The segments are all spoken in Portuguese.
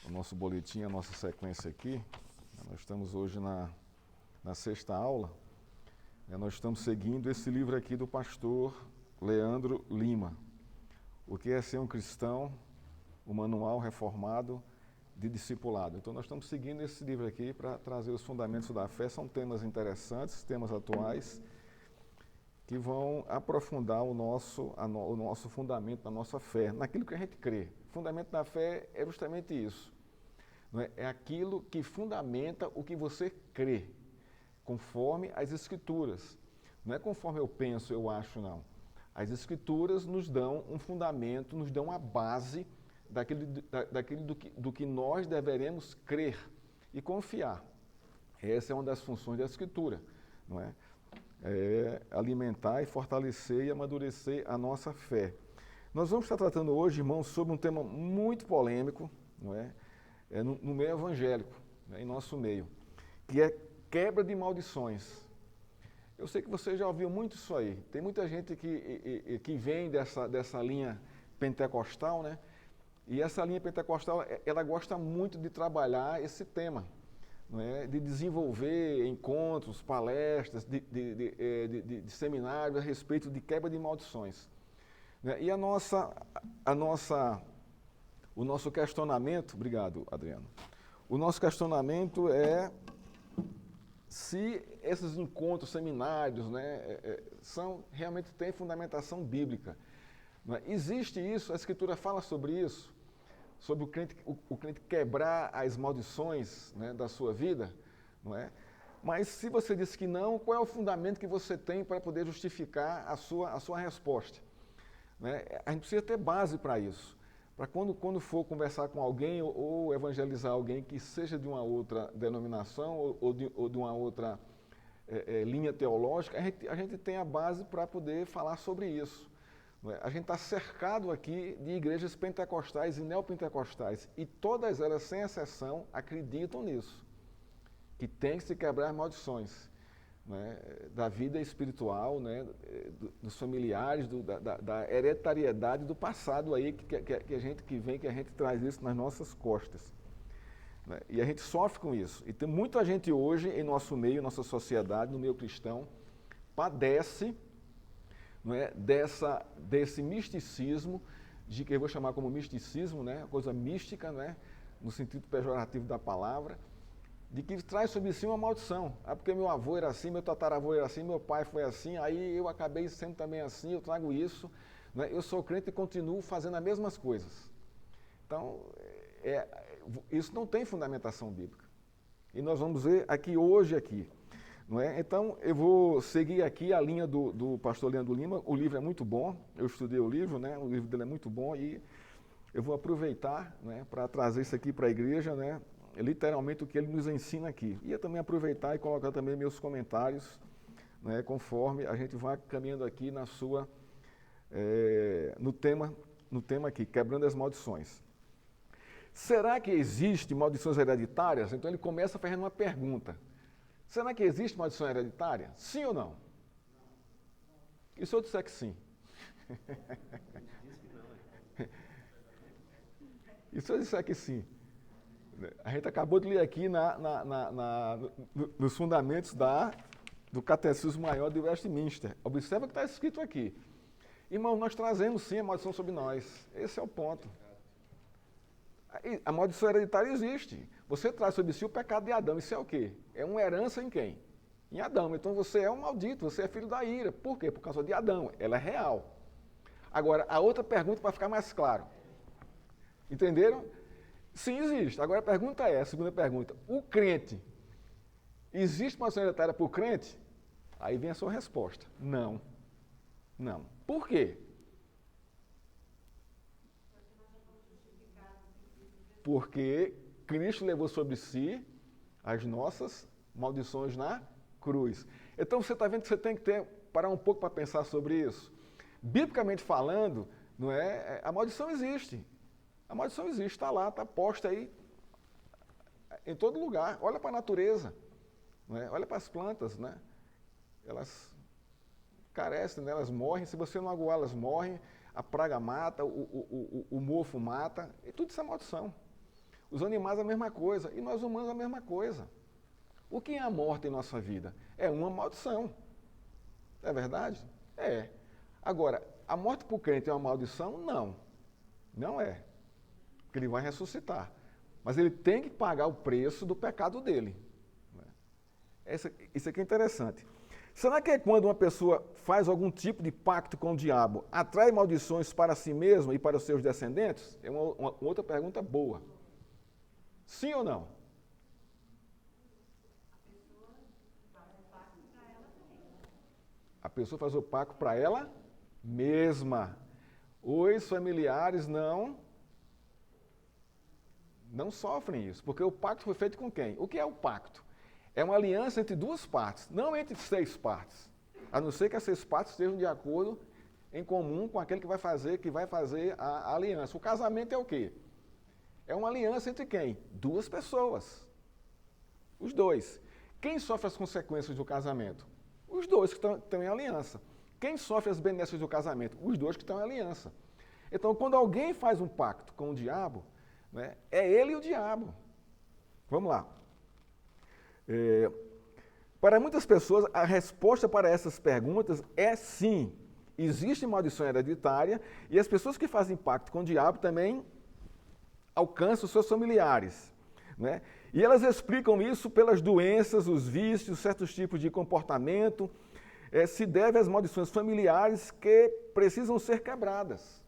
o nosso boletim, a nossa sequência aqui. Nós estamos hoje na sexta aula. Nós estamos seguindo esse livro aqui do pastor Leandro Lima. O que é ser um cristão, o manual reformado de discipulado. Então nós estamos seguindo esse livro aqui para trazer os fundamentos da fé. São temas interessantes, temas atuais, que vão aprofundar o nosso fundamento da nossa fé, naquilo que a gente crê. O fundamento da fé é justamente isso. Não é? É aquilo que fundamenta o que você crê, conforme as Escrituras. Não é conforme eu penso, eu acho, não. As Escrituras nos dão um fundamento, nos dão a base daquilo do que nós deveremos crer e confiar. Essa é uma das funções da Escritura, não é? É alimentar e fortalecer e amadurecer a nossa fé. Nós vamos estar tratando hoje, irmãos, sobre um tema muito polêmico, não é? No meio evangélico, né, em nosso meio, que é quebra de maldições. Eu sei que você já ouviu muito isso aí. Tem muita gente que vem dessa linha pentecostal, né? E essa linha pentecostal, ela gosta muito de trabalhar esse tema, não é? De desenvolver encontros, palestras, de seminários a respeito de quebra de maldições. Né? E o nosso questionamento, obrigado, Adriano, o nosso questionamento é se esses encontros, seminários, né, realmente têm fundamentação bíblica. Não é? Existe isso, a Escritura fala sobre isso, sobre o crente quebrar as maldições, né, da sua vida, não é? Mas se você diz que não, qual é o fundamento que você tem para poder justificar a sua resposta? Né? A gente precisa ter base para isso. Para quando for conversar com alguém ou evangelizar alguém que seja de uma outra denominação ou de uma outra linha teológica, a gente tem a base para poder falar sobre isso. Não é? A gente está cercado aqui de igrejas pentecostais e neopentecostais e todas elas, sem exceção, acreditam nisso, que tem que se quebrar maldições. Né, da vida espiritual, né, dos familiares, da hereditariedade do passado aí, que a gente traz isso nas nossas costas. Né, e a gente sofre com isso. E tem muita gente hoje em nosso meio, nossa sociedade, no meio cristão, padece, não é, desse misticismo, que eu vou chamar como misticismo, né, coisa mística, né, no sentido pejorativo da palavra, de que traz sobre si uma maldição. Ah, porque meu avô era assim, meu tataravô era assim, meu pai foi assim, aí eu acabei sendo também assim, eu trago isso, né? Eu sou crente e continuo fazendo as mesmas coisas. Então, isso não tem fundamentação bíblica. E nós vamos ver hoje. Não é? Então, eu vou seguir aqui a linha do pastor Leandro Lima. O livro é muito bom, eu estudei o livro, né? O livro dele é muito bom e eu vou aproveitar, né, para trazer isso aqui para a igreja, né? Literalmente o que ele nos ensina aqui. Ia também aproveitar e colocar também meus comentários, né, conforme a gente vai caminhando aqui no tema aqui, quebrando as maldições. Será que existe maldições hereditárias? Então ele começa fazendo uma pergunta. Será que existe maldição hereditária? Sim ou não? E se eu disser que sim? E se eu disser que sim? A gente acabou de ler aqui nos fundamentos do Catecismo Maior de Westminster. Observa o que está escrito aqui. Irmão, nós trazemos sim a maldição sobre nós. Esse é o ponto. A maldição hereditária existe. Você traz sobre si o pecado de Adão. Isso é o quê? É uma herança em quem? Em Adão. Então você é um maldito, você é filho da ira. Por quê? Por causa de Adão. Ela é real. Agora, a outra pergunta para ficar mais claro. Entenderam? Sim, existe. Agora a segunda pergunta, o crente, existe maldição hereditária para o crente? Aí vem a sua resposta, não. Não. Por quê? Porque Cristo levou sobre si as nossas maldições na cruz. Então você está vendo que você tem que parar um pouco para pensar sobre isso. Biblicamente falando, não é, a maldição existe. A maldição existe, está lá, está posta aí em todo lugar. Olha para a natureza, né? Olha para as plantas, né? Elas carecem, né? Elas morrem, se você não aguar, elas morrem, a praga mata, o mofo mata, e tudo isso é maldição. Os animais a mesma coisa, e nós humanos a mesma coisa. O que é a morte em nossa vida? É uma maldição. É verdade? É. Agora, a morte para o crente é uma maldição? Não. Não é. Porque ele vai ressuscitar. Mas ele tem que pagar o preço do pecado dele. Isso aqui é interessante. Será que é quando uma pessoa faz algum tipo de pacto com o diabo, atrai maldições para si mesma e para os seus descendentes? É uma outra pergunta boa. Sim ou não? A pessoa faz o pacto para ela mesma. Os familiares não sofrem isso, porque o pacto foi feito com quem? O que é o pacto? É uma aliança entre duas partes, não entre 6 partes. A não ser que as 6 partes estejam de acordo em comum com aquele que vai fazer a aliança. O casamento é o quê? É uma aliança entre quem? 2 pessoas. Os 2. Quem sofre as consequências do casamento? Os 2 que estão em aliança. Quem sofre as benesses do casamento? Os 2 que estão em aliança. Então, quando alguém faz um pacto com o diabo, né, é ele e o diabo. Vamos lá. Para muitas pessoas, a resposta para essas perguntas é sim. Existe maldição hereditária e as pessoas que fazem pacto com o diabo também alcançam os seus familiares. Né? E elas explicam isso pelas doenças, os vícios, certos tipos de comportamento, se deve às maldições familiares que precisam ser quebradas.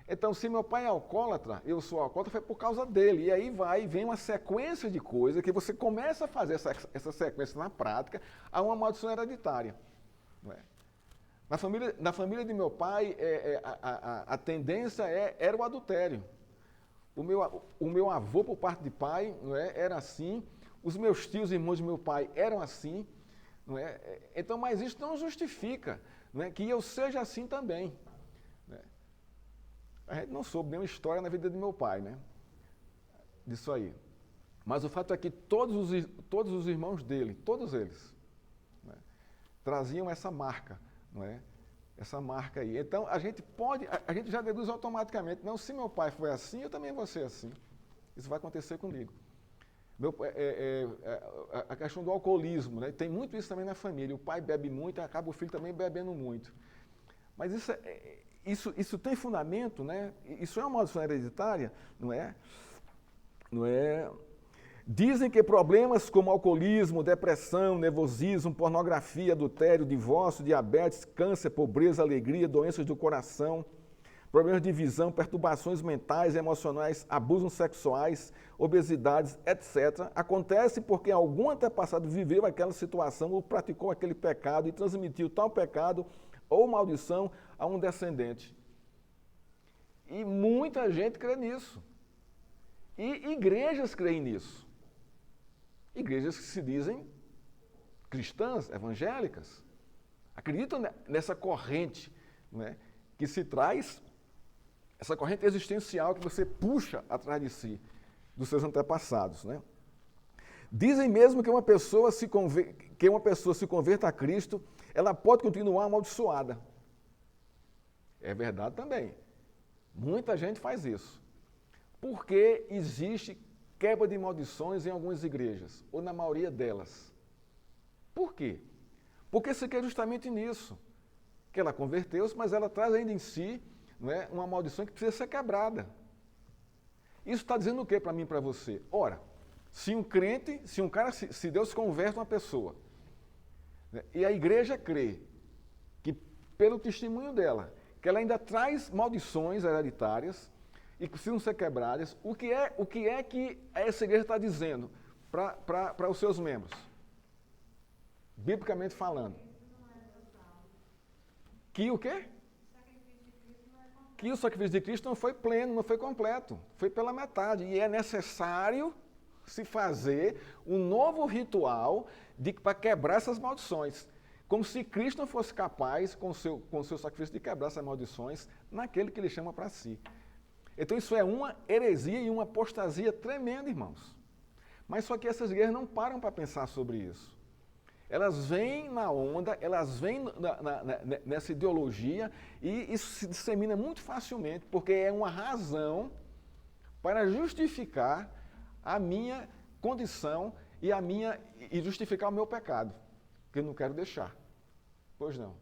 Então, se meu pai é alcoólatra, eu sou alcoólatra, foi por causa dele. E aí vem uma sequência de coisas que você começa a fazer essa sequência na prática, há uma maldição hereditária. Não é? Na família de meu pai, a tendência era o adultério. O meu avô, por parte de pai, não é, era assim. Os meus tios e irmãos de meu pai eram assim. Não é? Então, mas isso não justifica, não é, que eu seja assim também. A gente não soube nenhuma história na vida de meu pai, né? Disso aí. Mas o fato é que todos os irmãos dele, todos eles, né, traziam essa marca, não é? Essa marca aí. Então, a gente já deduz automaticamente, não, se meu pai foi assim, eu também vou ser assim. Isso vai acontecer comigo. A questão do alcoolismo, né? Tem muito isso também na família. O pai bebe muito, acaba o filho também bebendo muito. Mas isso tem fundamento, né? Isso é uma maldição hereditária, não é? Não é? Dizem que problemas como alcoolismo, depressão, nervosismo, pornografia, adultério, divórcio, diabetes, câncer, pobreza, alegria, doenças do coração, problemas de visão, perturbações mentais e emocionais, abusos sexuais, obesidades, etc., acontece porque algum antepassado viveu aquela situação ou praticou aquele pecado e transmitiu tal pecado ou maldição a um descendente. E muita gente crê nisso. E igrejas creem nisso. Igrejas que se dizem cristãs, evangélicas, acreditam nessa corrente, né, que se traz, essa corrente existencial que você puxa atrás de si, dos seus antepassados. Né? Dizem mesmo que uma pessoa se converta a Cristo, ela pode continuar amaldiçoada. É verdade também. Muita gente faz isso. Porque existe quebra de maldições em algumas igrejas, ou na maioria delas. Por quê? Porque se quer justamente nisso, que ela converteu-se, mas ela traz ainda em si, não é, uma maldição que precisa ser quebrada. Isso está dizendo o que para mim e para você? Ora, se um cara, se Deus converte uma pessoa, né, e a igreja crê que, pelo testemunho dela, que ela ainda traz maldições hereditárias e que precisam ser quebradas, o que é que essa igreja está dizendo para os seus membros? Biblicamente falando. Que o quê? Que o sacrifício de Cristo não foi pleno, não foi completo, foi pela metade. E é necessário se fazer um novo ritual para quebrar essas maldições. Como se Cristo não fosse capaz, com o seu sacrifício, de quebrar essas maldições naquele que ele chama para si. Então isso é uma heresia e uma apostasia tremenda, irmãos. Mas só que essas igrejas não param para pensar sobre isso. Elas vêm na onda, elas vêm nessa ideologia e isso se dissemina muito facilmente, porque é uma razão para justificar a minha condição e justificar o meu pecado, que eu não quero deixar. Pois não.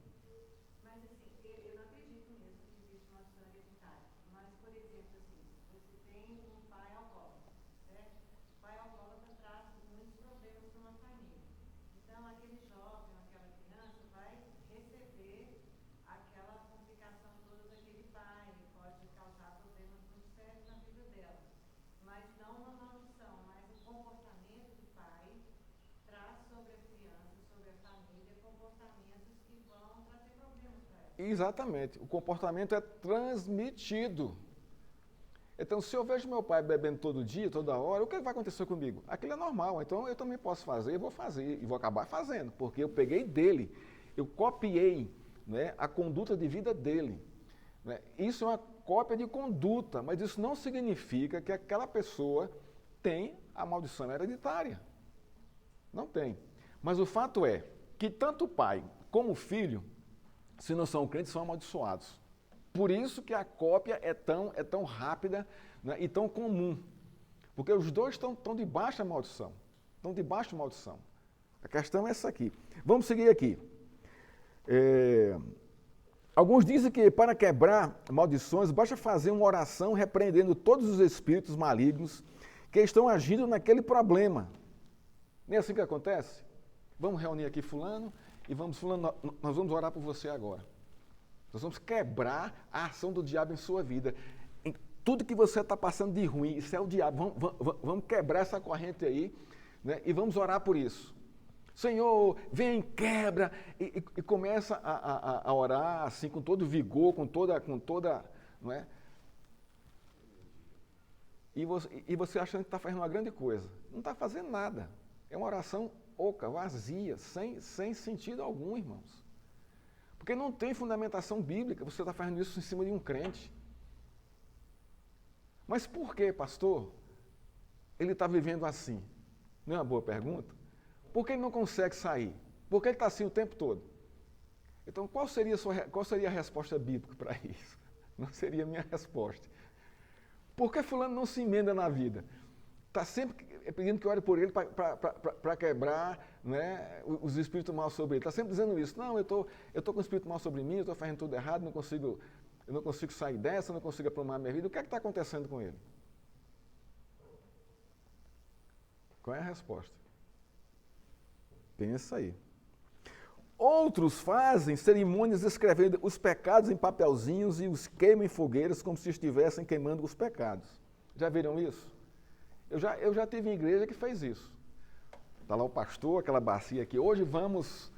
Mas assim, eu não acredito mesmo que existe uma maldição hereditária. Mas, por exemplo, assim, você tem um pai alcoólatra, certo? O pai alcoólatra traz muitos problemas para uma família. Então, aquele jovem, aquela criança vai receber aquela complicação toda daquele pai, pode causar problemas muito sérios na vida dela. Mas não uma maldição, mas o comportamento do pai traz sobre a criança, sobre a família, comportamentos que vão trazer problemas para ela. Exatamente. O comportamento é transmitido. Então, se eu vejo meu pai bebendo todo dia, toda hora, o que vai acontecer comigo? Aquilo é normal. Então, eu também posso fazer, vou fazer, e vou acabar fazendo, porque eu peguei dele, eu copiei, né, a conduta de vida dele. Né? Isso é uma cópia de conduta, mas isso não significa que aquela pessoa tem a maldição hereditária. Não tem. Mas o fato é que tanto o pai como o filho, se não são crentes, são amaldiçoados. Por isso que a cópia é tão rápida, né, e tão comum. Porque os dois estão debaixo da maldição. Estão debaixo da maldição. A questão é essa aqui. Vamos seguir aqui. Alguns dizem que para quebrar maldições, basta fazer uma oração repreendendo todos os espíritos malignos que estão agindo naquele problema. Nem assim que acontece? Vamos reunir aqui fulano e fulano, nós vamos orar por você agora. Nós vamos quebrar a ação do diabo em sua vida. Em tudo que você está passando de ruim, isso é o diabo. Vamos quebrar essa corrente aí, né, e vamos orar por isso. Senhor, vem, quebra, e começa a orar assim com todo vigor, com toda, não é? E você achando que está fazendo uma grande coisa. Não está fazendo nada. É uma oração oca, vazia, sem sentido algum, irmãos. Porque não tem fundamentação bíblica, você está fazendo isso em cima de um crente. Mas por que, pastor, ele está vivendo assim? Não é uma boa pergunta? Por que ele não consegue sair? Por que ele está assim o tempo todo? Então, qual seria a resposta bíblica para isso? Não seria a minha resposta. Por que fulano não se emenda na vida? Está sempre pedindo que eu ore por ele para quebrar, né, os espíritos maus sobre ele. Está sempre dizendo isso. Não, eu tô com o espírito mau sobre mim, eu estou fazendo tudo errado, eu não consigo sair dessa, não consigo aprumar a minha vida. O que é que está acontecendo com ele? Qual é a resposta? Pensa aí. Outros fazem cerimônias escrevendo os pecados em papelzinhos e os queimam em fogueiras como se estivessem queimando os pecados. Já viram isso? Eu já tive em igreja que fez isso. Está lá o pastor, aquela bacia aqui. Hoje vamos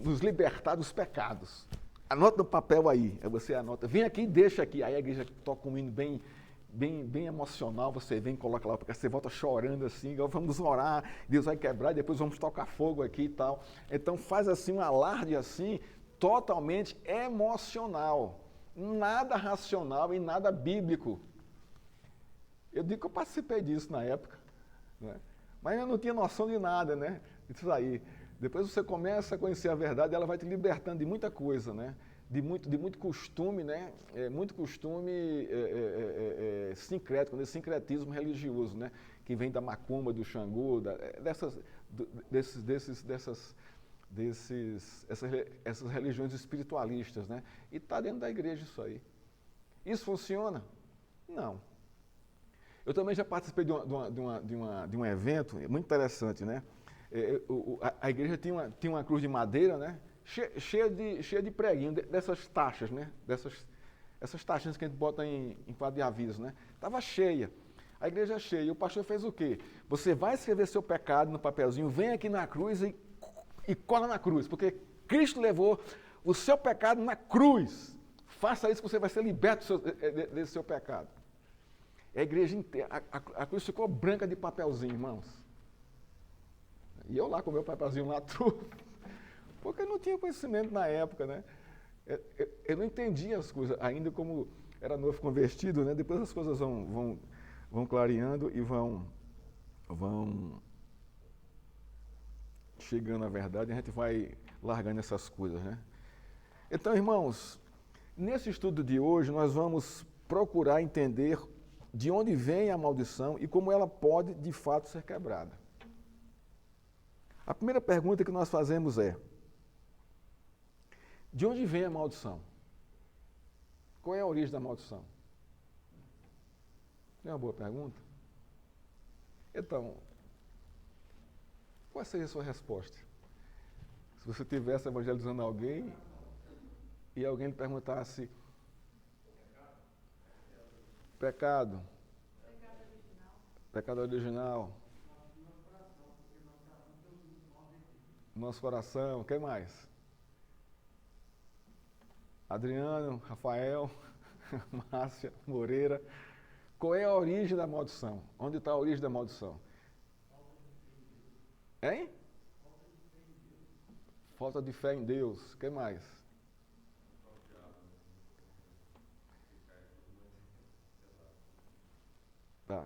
nos libertar dos pecados. Anota no papel aí. Aí você anota. Vem aqui e deixa aqui. Aí a igreja toca um hino bem emocional. Você vem e coloca lá, porque você volta chorando assim. Vamos orar, Deus vai quebrar, e depois vamos tocar fogo aqui e tal. Então faz assim um alarde assim, totalmente emocional. Nada racional e nada bíblico. Eu digo que eu participei disso na época, né? Mas eu não tinha noção de nada, né? Isso aí. Depois você começa a conhecer a verdade, ela vai te libertando de muita coisa, né? De muito costume, né? Muito costume sincrético, né? Sincretismo religioso, né? Que vem da macumba, do Xangô, essas religiões espiritualistas, né? E está dentro da igreja isso aí. Isso funciona? Não. Eu também já participei de um evento muito interessante, né? A igreja tinha uma cruz de madeira, né? Cheia de preguinho, dessas taxas, né? Essas taxas que a gente bota em quadro de aviso, né? Estava cheia. A igreja cheia. E o pastor fez o quê? Você vai escrever seu pecado no papelzinho, vem aqui na cruz e cola na cruz, porque Cristo levou o seu pecado na cruz. Faça isso que você vai ser liberto desse seu pecado. A igreja inteira, a cruz ficou branca de papelzinho, irmãos. E eu lá com o meu papelzinho lá, porque eu não tinha conhecimento na época, né? Eu não entendia as coisas, ainda como era novo convertido, né? Depois as coisas vão clareando e vão chegando à verdade, a gente vai largando essas coisas, né? Então, irmãos, nesse estudo de hoje nós vamos procurar entender de onde vem a maldição e como ela pode, de fato, ser quebrada. A primeira pergunta que nós fazemos é: de onde vem a maldição? Qual é a origem da maldição? É uma boa pergunta? Então, qual seria a sua resposta? Se você estivesse evangelizando alguém e alguém lhe perguntasse: pecado. Pecado original. Nosso coração. O que mais? Adriano, Rafael, Márcia, Moreira. Qual é a origem da maldição? Onde está a origem da maldição? Hein? Falta de fé em Deus. O que mais? Tá.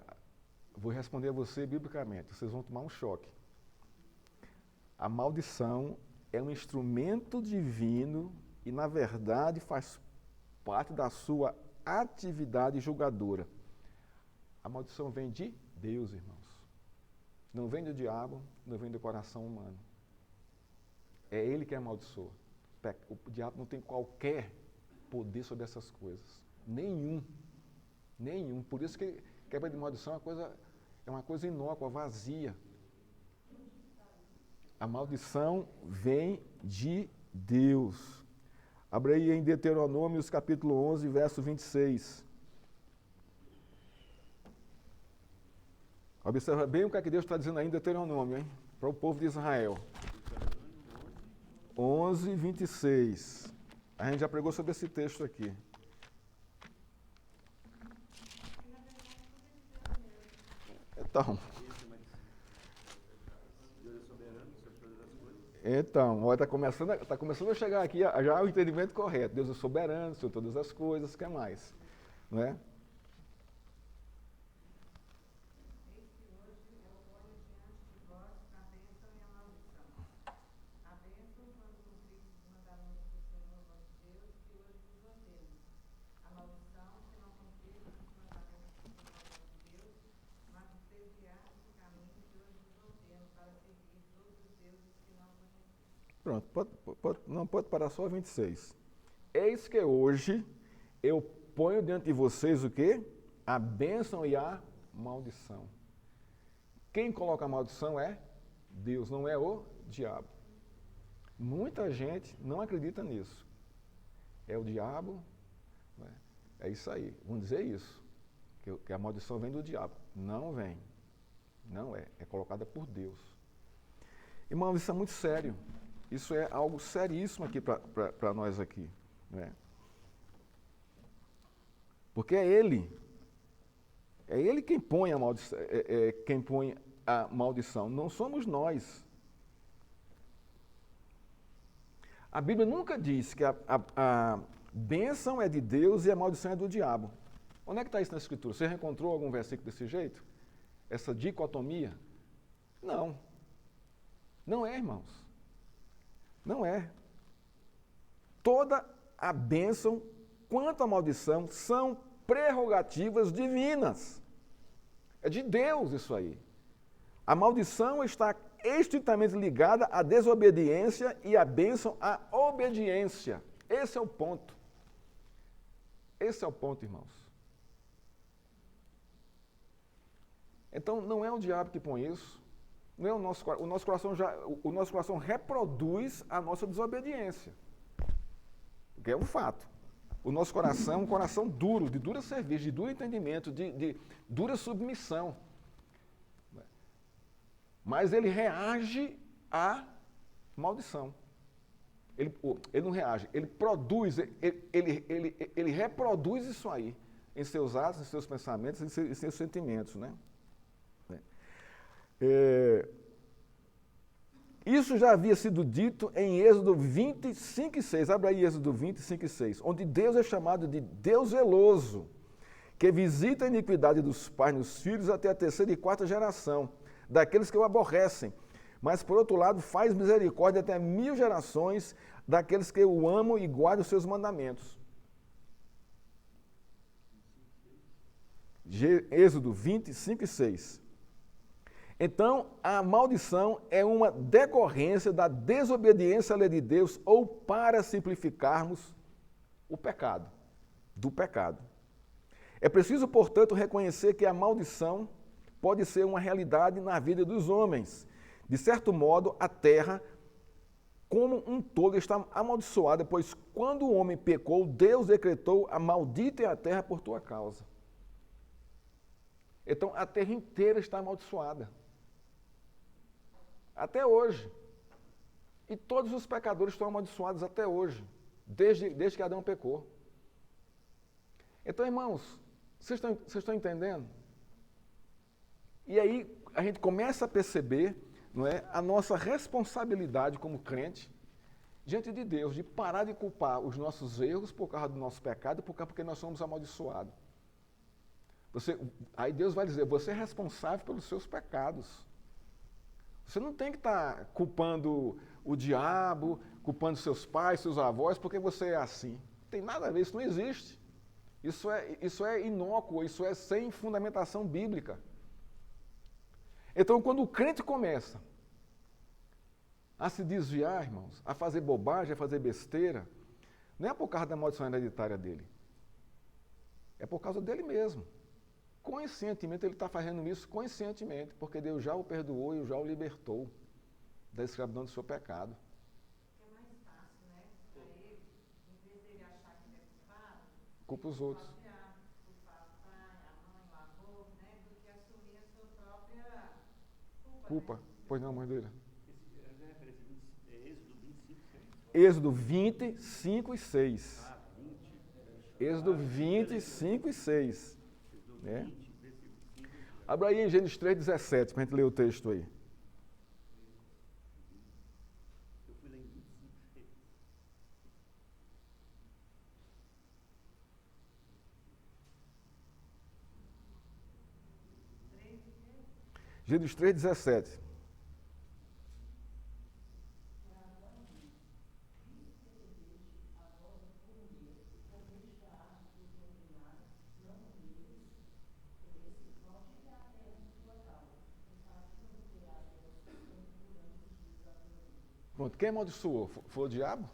Vou responder a você biblicamente. Vocês vão tomar um choque. A maldição é um instrumento divino e, na verdade, faz parte da sua atividade julgadora. A maldição vem de Deus, irmãos. Não vem do diabo, não vem do coração humano. É ele que amaldiçoa. O diabo não tem qualquer poder sobre essas coisas. Nenhum. Nenhum. Por isso que quebra de maldição é uma coisa inócua, vazia. A maldição vem de Deus. Abra aí em Deuteronômios capítulo 11, verso 26. Observa bem o que é que Deus está dizendo aí em Deuteronômio, hein? Para o povo de Israel. 11, 26. A gente já pregou sobre esse texto aqui. Então, está começando a chegar aqui já o entendimento correto. Deus é soberano sobre todas as coisas, o que mais? Não é? Pronto, não pode parar só 26. Eis que hoje eu ponho diante de vocês o quê? A bênção e a maldição. Quem coloca a maldição é Deus, não é o diabo. Muita gente não acredita nisso. É o diabo, né? É isso aí, vamos dizer isso, que a maldição vem do diabo. Não vem, não é, é colocada por Deus. Irmão, isso é muito sério. Isso é algo seríssimo aqui para nós aqui, né? Porque é Ele quem põe a maldição, não somos nós. A Bíblia nunca diz que a bênção é de Deus e a maldição é do diabo. Onde é que está isso na Escritura? Você já encontrou algum versículo desse jeito? Essa dicotomia? Não. Não é, irmãos. Não é. Toda a bênção quanto a maldição são prerrogativas divinas. É de Deus isso aí. A maldição está estritamente ligada à desobediência e a bênção à obediência. Esse é o ponto. Esse é o ponto, irmãos. Então, não é o diabo que põe isso. Não é o nosso coração reproduz a nossa desobediência. Que é um fato. O nosso coração é um coração duro, de dura serviço, de duro entendimento, de dura submissão. Mas ele reage à maldição. Ele não reage, ele produz, ele reproduz isso aí em seus atos, em seus pensamentos, em seus sentimentos, né? Isso já havia sido dito em Êxodo 25:6. Abre aí Êxodo 25:6, onde Deus é chamado de Deus zeloso, que visita a iniquidade dos pais nos filhos até a terceira e quarta geração, daqueles que o aborrecem, mas por outro lado faz misericórdia até 1000 gerações daqueles que o amam e guardam os seus mandamentos. Êxodo 20, 5 e 6. Então, a maldição é uma decorrência da desobediência à lei de Deus ou para simplificarmos o pecado, do pecado. É preciso, portanto, reconhecer que a maldição pode ser uma realidade na vida dos homens. De certo modo, a terra, como um todo, está amaldiçoada, pois quando o homem pecou, Deus decretou a maldita é a terra por tua causa. Então, a terra inteira está amaldiçoada. Até hoje. E todos os pecadores estão amaldiçoados até hoje, desde que Adão pecou. Então, irmãos, vocês estão entendendo? E aí a gente começa a perceber, não é, a nossa responsabilidade como crente diante de Deus, de parar de culpar os nossos erros por causa do nosso pecado, porque nós somos amaldiçoados. Aí Deus vai dizer, você é responsável pelos seus pecados. Você não tem que estar culpando o diabo, culpando seus pais, seus avós, porque você é assim. Não tem nada a ver, isso não existe. Isso é inócuo, isso é sem fundamentação bíblica. Então, quando o crente começa a se desviar, irmãos, a fazer bobagem, a fazer besteira, não é por causa da maldição hereditária dele. É por causa dele mesmo. Conscientemente, ele está fazendo isso conscientemente, porque Deus já o perdoou e já o libertou da escravidão do seu pecado. É mais fácil, né, para ele, em vez dele achar que ele é culpado, Culpa os outros. culpar o pai, a mãe, o avô, né, do que assumir a sua própria Culpa. Né? Pois não, mãe dele. Êxodo 25, Êxodo 20, 5 e 6. ah, 20. Êxodo 20, 5 e 6. Êxodo Né? 20, versículo 5 e 6. Abra aí em Gênesis 3, 17, para a gente ler o texto aí. Eu fui lá em 25, 6. Gênesis 3, 17. Pronto, quem amaldiçoou? Foi o diabo?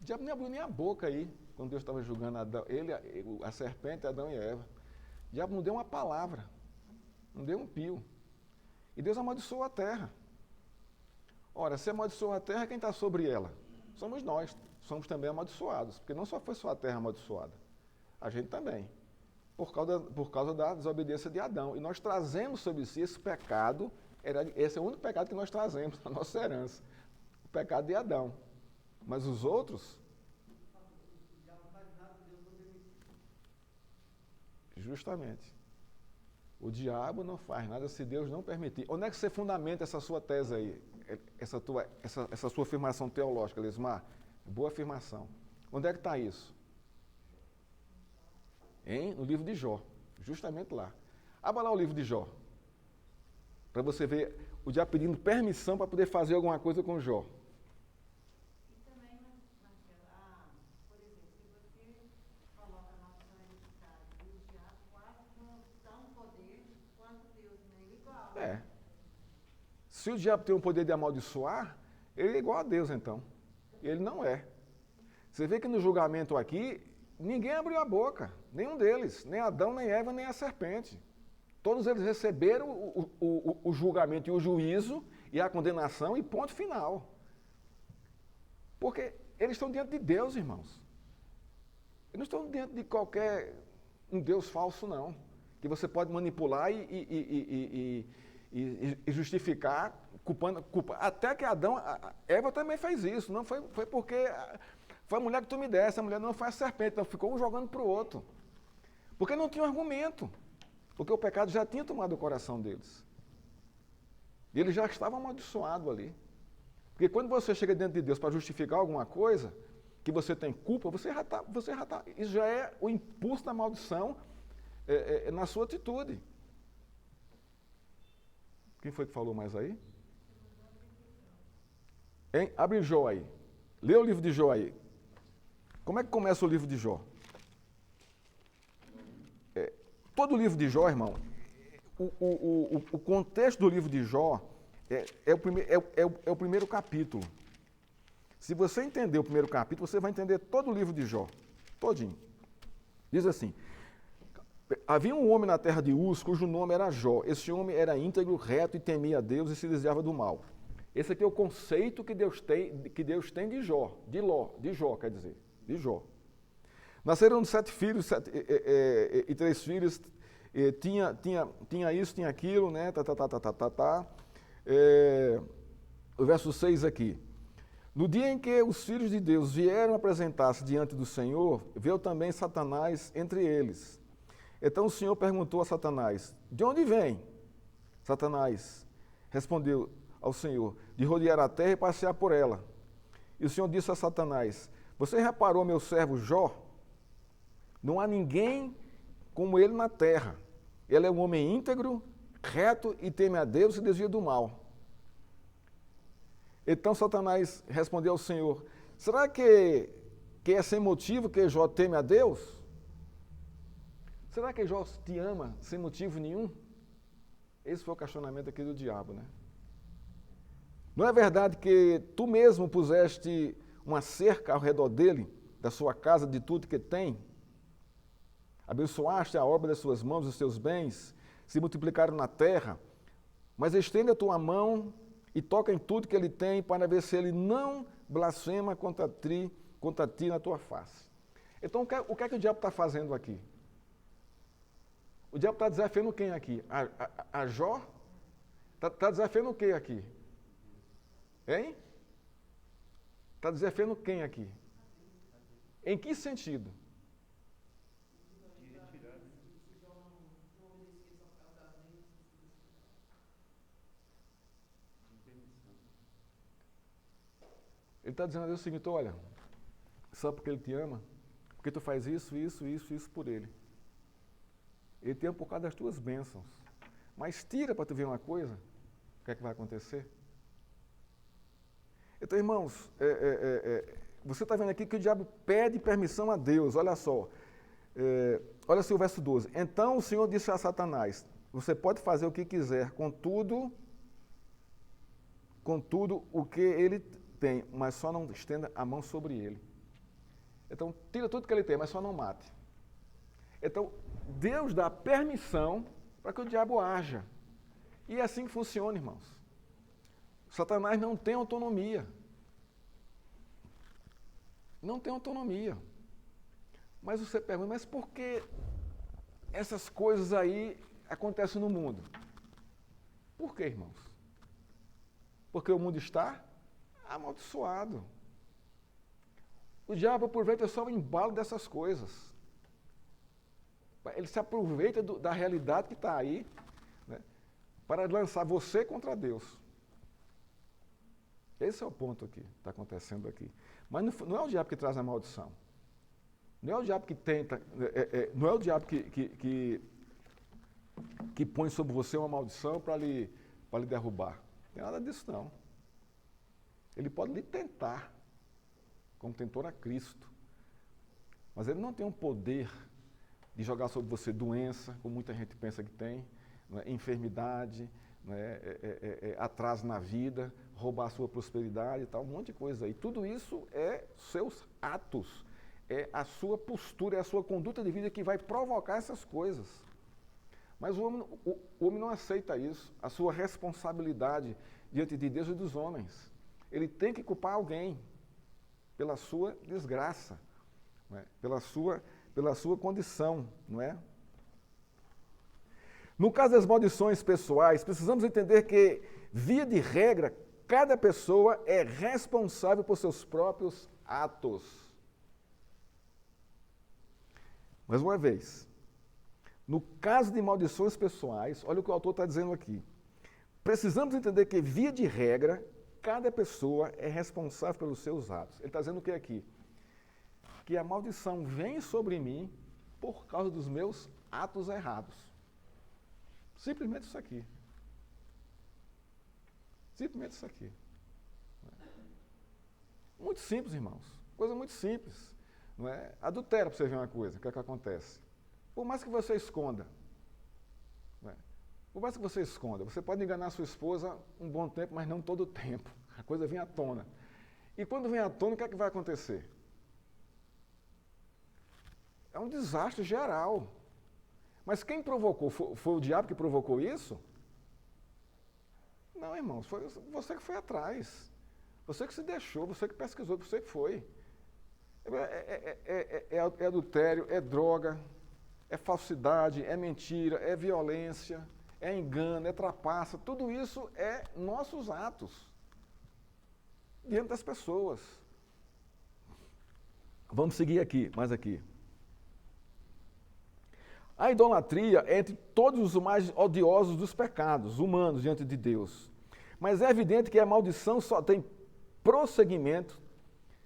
O diabo nem abriu nem a boca aí, quando Deus estava julgando Adão, a serpente, Adão e Eva. O diabo não deu uma palavra, não deu um pio. E Deus amaldiçoou a terra. Ora, se amaldiçoou a terra, quem está sobre ela? Somos nós, somos também amaldiçoados, porque não só foi só a terra amaldiçoada, a gente também, por causa da desobediência de Adão. E nós trazemos sobre si esse pecado, esse é o único pecado que nós trazemos na nossa herança, o pecado de Adão. Mas os outros, justamente, o diabo não faz nada se Deus não permitir. Onde é que você fundamenta essa sua tese aí, essa sua afirmação teológica, Lismar? Boa afirmação. Onde é que está isso? No livro de Jó, justamente lá. Abra lá o livro de Jó, para você ver o diabo pedindo permissão para poder fazer alguma coisa com Jó. E também, Marcela, por exemplo, se você coloca a maldição hereditária e o diabo quase com tão poder quanto Deus, né? Igual. É. Se o diabo tem o poder de amaldiçoar, ele é igual a Deus, então. Ele não é. Você vê que no julgamento aqui, ninguém abriu a boca, nenhum deles, nem Adão, nem Eva, nem a serpente. Todos eles receberam o julgamento e o juízo e a condenação e ponto final. Porque eles estão diante de Deus, irmãos. Eles não estão diante de qualquer um Deus falso, não. Que você pode manipular e justificar, culpando. Até que Eva também fez isso. Não foi porque foi a mulher que tu me desse, a mulher não foi a serpente, então ficou um jogando para o outro. Porque não tinha argumento. Porque o pecado já tinha tomado o coração deles. E eles já estavam amaldiçoados ali. Porque quando você chega diante de Deus para justificar alguma coisa, que você tem culpa, você já tá, isso já é o impulso da maldição na sua atitude. Quem foi que falou mais aí? Hein? Abre Jó aí. Lê o livro de Jó aí. Como é que começa o livro de Jó? todo o livro de Jó, irmão, o contexto do livro de Jó é o primeiro capítulo. Se você entender o primeiro capítulo, você vai entender todo o livro de Jó, todinho. Diz assim: havia um homem na terra de Uz, cujo nome era Jó. Esse homem era íntegro, reto e temia a Deus e se desviava do mal. Esse aqui é o conceito que Deus tem de Jó, de Jó, quer dizer, de Jó. Nasceram 7 filhos e 3 filhos, tinha isso, tinha aquilo, né? O verso 6 aqui. No dia em que os filhos de Deus vieram apresentar-se diante do Senhor, veio também Satanás entre eles. Então o Senhor perguntou a Satanás: de onde vem? Satanás respondeu ao Senhor: de rodear a terra e passear por ela. E o Senhor disse a Satanás: você reparou meu servo Jó? Não há ninguém como ele na terra. Ele é um homem íntegro, reto e teme a Deus e desvia do mal. Então Satanás respondeu ao Senhor: será que é sem motivo que Jó teme a Deus? Será que Jó te ama sem motivo nenhum? Esse foi o questionamento aqui do diabo, né? Não é verdade que tu mesmo puseste uma cerca ao redor dele, da sua casa, de tudo que tem? Abençoaste a obra das suas mãos, os seus bens se multiplicaram na terra, mas estende a tua mão e toca em tudo que ele tem, para ver se ele não blasfema contra ti na tua face. Então, o que é que o diabo está fazendo aqui? O diabo está desafiando quem aqui? A Jó? Está desafiando quem aqui? Hein? Está desafiando quem aqui? Em que sentido? Ele está dizendo a Deus o seguinte: olha, só porque ele te ama, porque tu faz isso por ele. Ele te ama por causa das tuas bênçãos. Mas tira para tu ver uma coisa, o que é que vai acontecer? Então, irmãos, você está vendo aqui que o diabo pede permissão a Deus, olha só. Olha assim o verso 12. Então o Senhor disse a Satanás: você pode fazer o que quiser, contudo o que ele tem, mas só não estenda a mão sobre ele. Então, tira tudo que ele tem, mas só não mate. Então, Deus dá permissão para que o diabo haja. E é assim que funciona, irmãos. Satanás não tem autonomia. Não tem autonomia. Mas você pergunta: mas por que essas coisas aí acontecem no mundo? Por quê, irmãos? Porque o mundo está amaldiçoado. O diabo aproveita só o embalo dessas coisas. Ele se aproveita da realidade que está aí, né, para lançar você contra Deus. Esse é o ponto aqui, que está acontecendo aqui. Mas não é o diabo que traz a maldição. Não é o diabo que tenta, não é o diabo que põe sobre você uma maldição para lhe derrubar. Não tem nada disso, não. Ele pode lhe tentar, como tentou a Cristo. Mas ele não tem um poder de jogar sobre você doença, como muita gente pensa que tem, né, enfermidade, né, atraso na vida, roubar a sua prosperidade e tal, um monte de coisa aí. Tudo isso é seus atos, é a sua postura, é a sua conduta de vida que vai provocar essas coisas. Mas o homem não aceita isso, a sua responsabilidade diante de Deus e dos homens. Ele tem que culpar alguém pela sua desgraça, não é? pela sua condição, não é? No caso das maldições pessoais, precisamos entender que, via de regra, cada pessoa é responsável por seus próprios atos. Mais uma vez, no caso de maldições pessoais, olha o que o autor está dizendo aqui. Precisamos entender que, via de regra, cada pessoa é responsável pelos seus atos. Ele está dizendo o que aqui? Que a maldição vem sobre mim por causa dos meus atos errados. Simplesmente isso aqui. Simplesmente isso aqui. Muito simples, irmãos. Coisa muito simples. Não é? Adultério, para você ver uma coisa, o que é que acontece? Por mais que você esconda, Não é? Por mais que você esconda, você pode enganar sua esposa um bom tempo, mas não todo o tempo. A coisa vem à tona. E quando vem à tona, o que é que vai acontecer? É um desastre geral. Mas quem provocou? Foi o diabo que provocou isso? Não, irmãos, foi você que foi atrás. Você que se deixou, você que pesquisou, você que foi. É adultério, é droga, é falsidade, é mentira, é violência, é engano, é trapaça. Tudo isso é nossos atos diante das pessoas. Vamos seguir aqui, mais aqui. A idolatria é entre todos os mais odiosos dos pecados humanos diante de Deus. Mas é evidente que a maldição só tem prosseguimento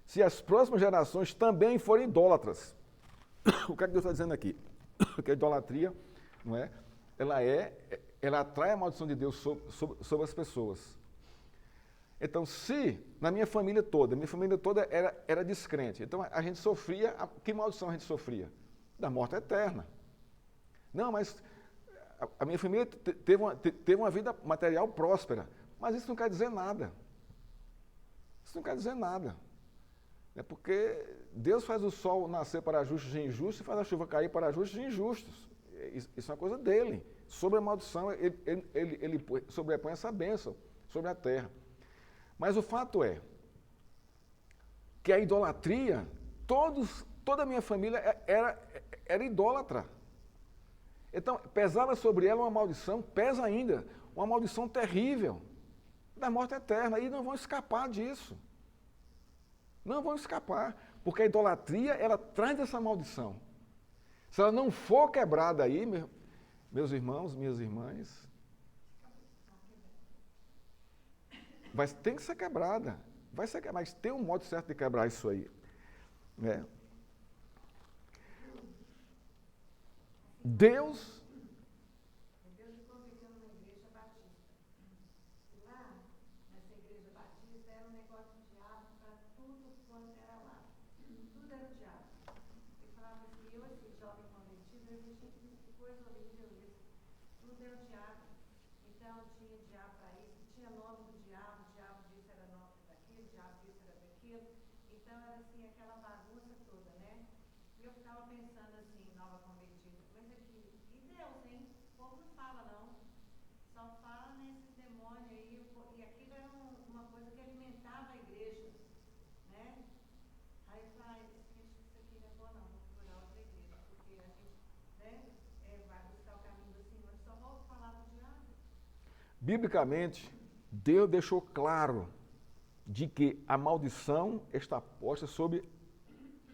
se as próximas gerações também forem idólatras. O que é que Deus está dizendo aqui? Que a idolatria, não é? Ela atrai a maldição de Deus sobre as pessoas. Então, se na minha família toda era descrente, então a gente sofria, que maldição a gente sofria? Da morte eterna. Não, mas a minha família teve uma vida material próspera, mas isso não quer dizer nada. Isso não quer dizer nada. É porque Deus faz o sol nascer para justos e injustos e faz a chuva cair para justos e injustos. Isso é uma coisa dele. Sobre a maldição, ele sobrepõe essa bênção sobre a terra. Mas o fato é que a idolatria, toda a minha família era idólatra. Então, pesava sobre ela uma maldição, pesa ainda, uma maldição terrível, da morte eterna, e não vão escapar disso. Não vão escapar, porque a idolatria, ela traz essa maldição. Se ela não for quebrada aí, meus irmãos, minhas irmãs, tem que ser quebrada. Vai ser, mas tem um modo certo de quebrar isso aí. Né? Deus me convidou numa igreja batista. E lá, nessa igreja batista, era um negócio de diabo para tudo quanto era lá. Tudo era o diabo. Ele falava assim, eu, esse jovem convertido, eu dizia que coisa horrível isso. Tudo era o diabo. Então, tinha diabo para isso, tinha nome do diabo disso era nome daquilo, diabo disso era daquilo. Então, era assim, aquela bagunça toda, né? E eu ficava pensando assim, nova convertida, mas aqui, e Deus, hein? O povo não fala, não. Só fala nesses demônios aí, e aquilo era uma coisa que alimentava a igreja, né? Aí eu falei, isso aqui não é bom não, vou procurar outra igreja, porque a gente, né, vai buscar o caminho do Senhor, só vou falar do diabo. Biblicamente, Deus deixou claro de que a maldição está posta sobre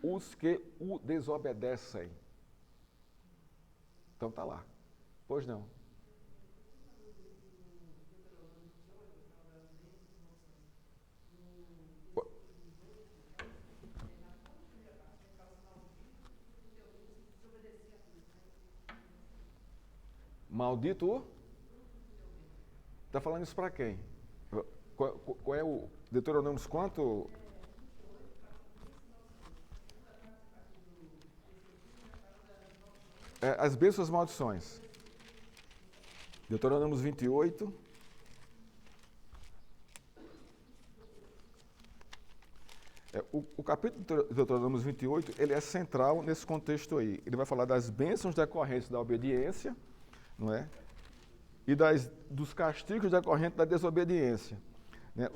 os que o desobedecem. Então está lá. Pois não. Maldito? Está falando isso para quem? Qual é o Deuteronômio quanto? As bênçãos e as maldições. Deuteronômio 28. O capítulo de Deuteronômio 28, ele é central nesse contexto aí. Ele vai falar das bênçãos decorrentes da obediência, não é? E dos castigos decorrentes da desobediência. Né?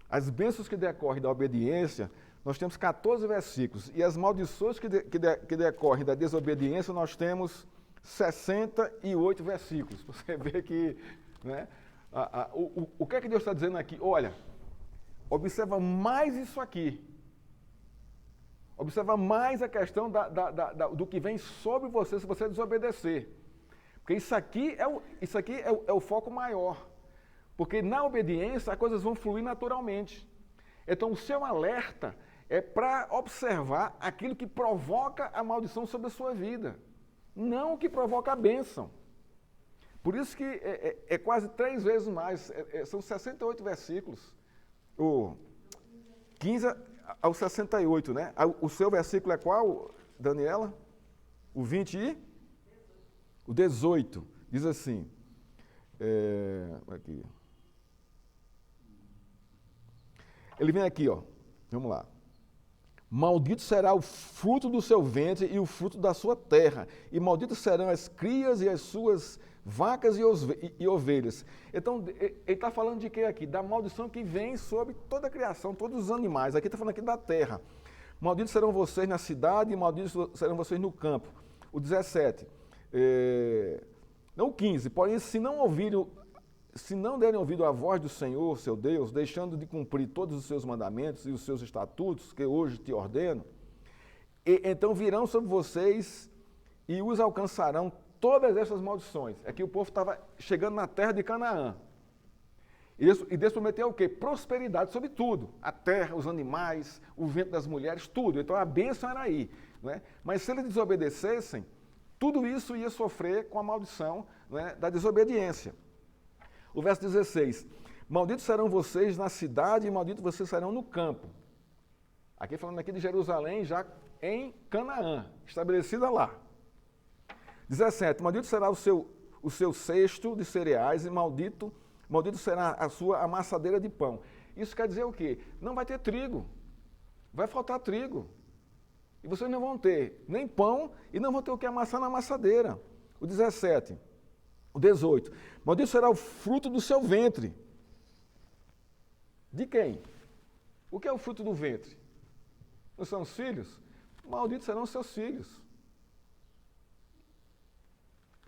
As bênçãos que decorrem da obediência, nós temos 14 versículos. E as maldições que decorrem da desobediência, nós temos 68 versículos. Você vê que... Né? O que é que Deus está dizendo aqui? Olha, observa mais isso aqui. Observa mais a questão do que vem sobre você se você desobedecer. Porque isso aqui é o foco maior. Porque na obediência as coisas vão fluir naturalmente. Então o seu alerta é para observar aquilo que provoca a maldição sobre a sua vida. Não o que provoca a bênção. Por isso que é quase 3 vezes mais. São 68 versículos. O 15 ao 68, né? O seu versículo é qual, Daniela? O 20 e? O 18 diz assim, aqui. Ele vem aqui, ó. Vamos lá. Maldito será o fruto do seu ventre e o fruto da sua terra, e malditos serão as crias e as suas vacas e ovelhas. Então, ele está falando de quê aqui? Da maldição que vem sobre toda a criação, todos os animais. Aqui está falando aqui da terra. Malditos serão vocês na cidade e malditos serão vocês no campo. O 17. Não, o 15. Porém, se não derem ouvido à voz do Senhor, seu Deus, deixando de cumprir todos os seus mandamentos e os seus estatutos, que hoje te ordeno, então virão sobre vocês e os alcançarão todas essas maldições. É que o povo estava chegando na terra de Canaã. E Deus prometeu o quê? Prosperidade sobre tudo. A terra, os animais, o ventre das mulheres, tudo. Então a bênção era aí. Não é? Mas se eles desobedecessem, tudo isso ia sofrer com a maldição, não é, da desobediência. O verso 16, malditos serão vocês na cidade e malditos vocês serão no campo. Aqui falando aqui de Jerusalém, já em Canaã, estabelecida lá. 17, maldito será o seu cesto de cereais e maldito será a sua amassadeira de pão. Isso quer dizer o quê? Não vai ter trigo, vai faltar trigo. E vocês não vão ter nem pão e não vão ter o que amassar na amassadeira. O 17. O 18. Maldito será o fruto do seu ventre. De quem? O que é o fruto do ventre? Não são os filhos? Malditos serão os seus filhos.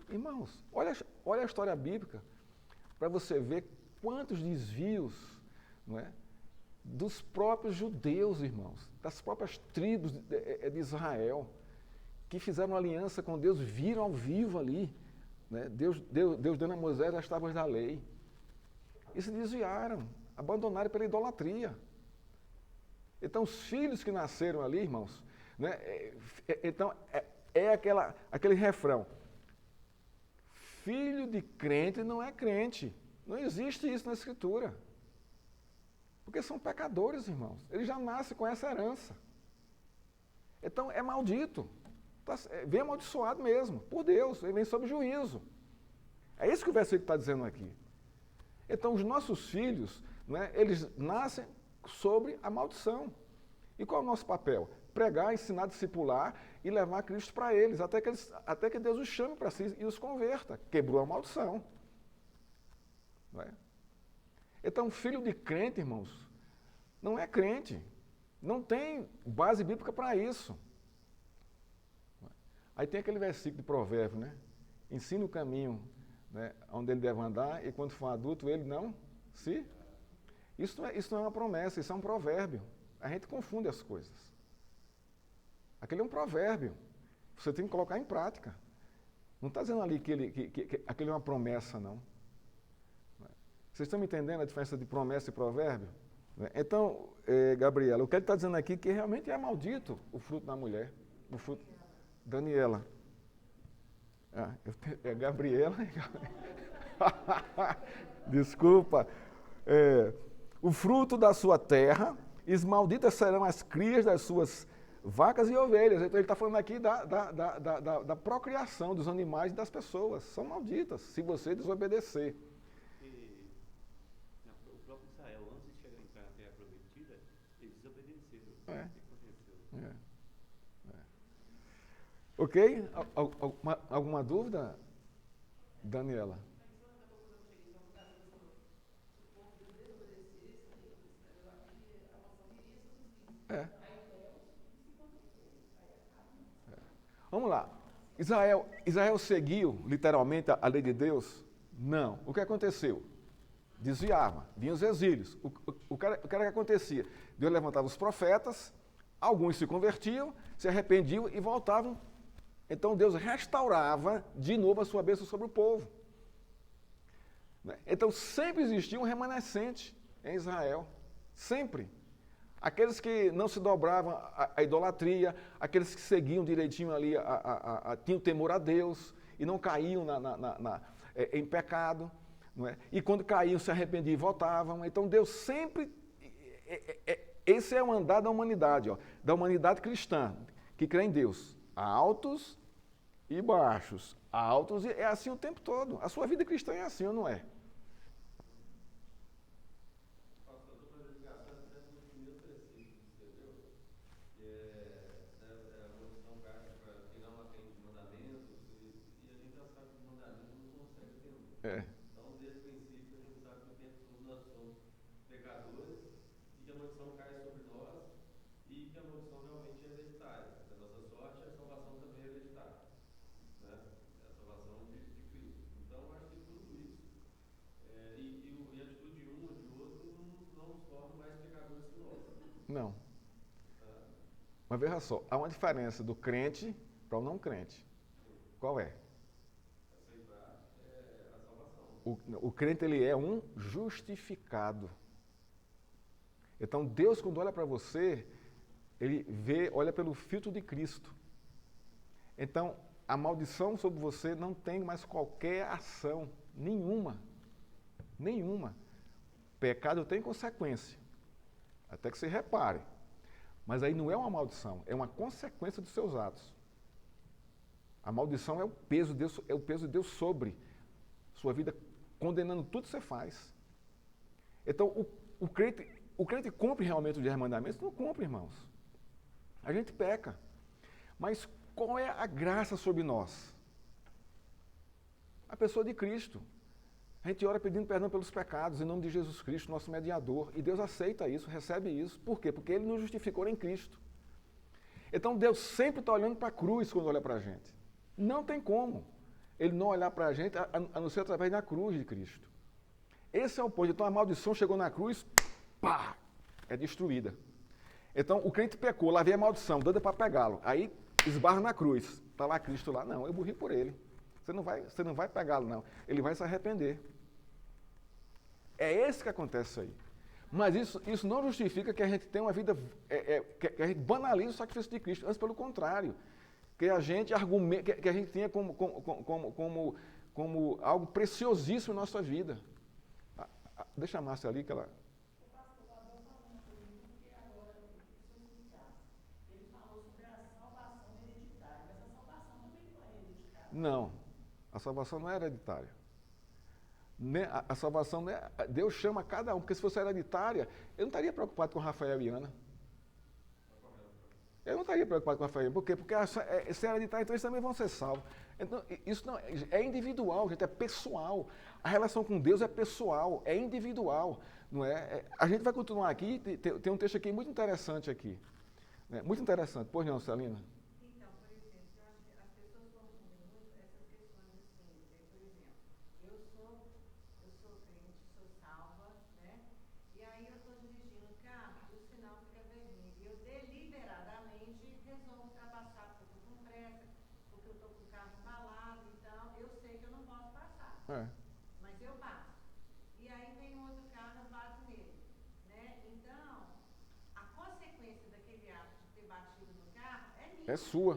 Irmãos, olha a história bíblica para você ver quantos desvios, não é, dos próprios judeus, irmãos, das próprias tribos de Israel, que fizeram aliança com Deus, viram ao vivo ali. Né? Deus dando a Moisés as tábuas da lei. E se desviaram, abandonaram pela idolatria. Então, os filhos que nasceram ali, irmãos, né? Então, aquele refrão. Filho de crente não é crente. Não existe isso na Escritura. Porque são pecadores, irmãos. Eles já nascem com essa herança. Então, é maldito. Vem amaldiçoado mesmo, por Deus, ele vem sob juízo. É isso que o versículo está dizendo aqui. Então, os nossos filhos, né, eles nascem sobre a maldição. E qual é o nosso papel? Pregar, ensinar, discipular e levar Cristo para eles, até que Deus os chame para si e os converta. Quebrou a maldição. Não é? Então, filho de crente, irmãos, não é crente. Não tem base bíblica para isso. Aí tem aquele versículo de Provérbio, né? Ensina o caminho, né, onde ele deve andar, e quando for adulto, ele não se... Isso não é uma promessa, isso é um provérbio. A gente confunde as coisas. Aquele é um provérbio. Você tem que colocar em prática. Não está dizendo ali que aquele é uma promessa, não. Vocês estão me entendendo a diferença de promessa e provérbio? Então, Gabriela, o que ele está dizendo aqui é que realmente é maldito o fruto da mulher, o fruto... Daniela. É Gabriela. Desculpa. O fruto da sua terra, e malditas serão as crias das suas vacas e ovelhas. Então ele está falando aqui da procriação dos animais e das pessoas. São malditas, se você desobedecer. O próprio Israel, antes de chegar a entrar na terra prometida, eles desobedeceram. O que aconteceu? Ok? Alguma dúvida, Daniela? Vamos lá. Israel seguiu literalmente a lei de Deus? Não. O que aconteceu? Desviava, vinham os exílios. O que era que acontecia? Deus levantava os profetas, alguns se convertiam, se arrependiam e voltavam. Então Deus restaurava de novo a sua bênção sobre o povo. Então sempre existiu um remanescente em Israel. Sempre. Aqueles que não se dobravam à idolatria, aqueles que seguiam direitinho ali, tinham temor a Deus e não caíam em pecado. Não é? E quando caíam, se arrependiam e voltavam. Então Deus sempre... Esse é o andar da humanidade, ó, da humanidade cristã, que crê em Deus. Há altos e baixos, altos, e é assim o tempo todo. A sua vida cristã é assim ou não é? Pastor, estou fazendo ligação até com os primeiros preceitos que escreveu, que é a maldição cai para quem não atende os mandamentos, e a gente já sabe que os mandamentos não consegue atender. É. Então, desde o princípio, a gente sabe que o tempo todo nós somos pecadores e que a maldição cai sobre nós e que a maldição realmente é hereditária. A nossa sorte, a salvação também é hereditária. Né? É a salvação de Cristo. Então, eu acho que tudo isso, e a atitude de um ou de outro, não nos torna mais pecadores que nós. Não. Tá? Mas veja só, há uma diferença do crente para o não crente. Qual é? Aceitar a salvação. O crente, ele é um justificado. Então, Deus, quando olha para você, ele olha pelo filtro de Cristo. Então, a maldição sobre você não tem mais qualquer ação, nenhuma. Nenhuma. Pecado tem consequência. Até que você repare. Mas aí não é uma maldição, é uma consequência dos seus atos. A maldição é o peso de Deus sobre sua vida, condenando tudo que você faz. Então, o crente cumpre realmente os 10 mandamentos? Não cumpre, irmãos. A gente peca. Mas qual é a graça sobre nós? A pessoa de Cristo. A gente ora pedindo perdão pelos pecados, em nome de Jesus Cristo, nosso mediador. E Deus aceita isso, recebe isso. Por quê? Porque Ele nos justificou em Cristo. Então Deus sempre está olhando para a cruz quando olha para a gente. Não tem como Ele não olhar para a gente, a não ser através da cruz de Cristo. Esse é o ponto. Então a maldição chegou na cruz, pá, é destruída. Então o crente pecou, lá vem a maldição, dando para pegá-lo. Aí esbarra na cruz. Está lá Cristo lá. Não, eu morri por ele. Você não vai pegá-lo, não. Ele vai se arrepender. É esse que acontece aí. Mas isso não justifica que a gente tenha uma vida, que a gente banalize o sacrifício de Cristo. Antes, pelo contrário. Que a gente tenha como algo preciosíssimo em nossa vida. Deixa a Márcia ali, que ela... O pastor Adão falando comigo, porque agora eu preciso explicar. Ele falou sobre a salvação hereditária, mas a salvação também não é hereditária. Não, a salvação não é hereditária. A salvação não é... Deus chama cada um, porque se fosse hereditária, eu não estaria preocupado com Rafael e Ana. Eu não estaria preocupado com Rafael. Por quê? Porque se hereditário, então eles também vão ser salvos. Então, isso não, é individual, gente, é pessoal. A relação com Deus é pessoal, é individual. Não é? A gente vai continuar aqui, tem um texto aqui muito interessante aqui. Né? Muito interessante. Pois não, Celina? Então, por exemplo, eu acho que as pessoas confundem muito essas questões assim, por exemplo, eu sou crente, sou salva, né? E aí eu estou dirigindo o carro e o sinal fica vermelho. E eu deliberadamente resolvo ultrapassar porque eu estou com pressa, porque eu estou com o carro embalado, então eu sei que eu não posso passar. É. Mas eu passo. E aí vem um outro carro, eu bato nele. Né? Então, a consequência daquele ato de ter batido no carro é minha. É sua.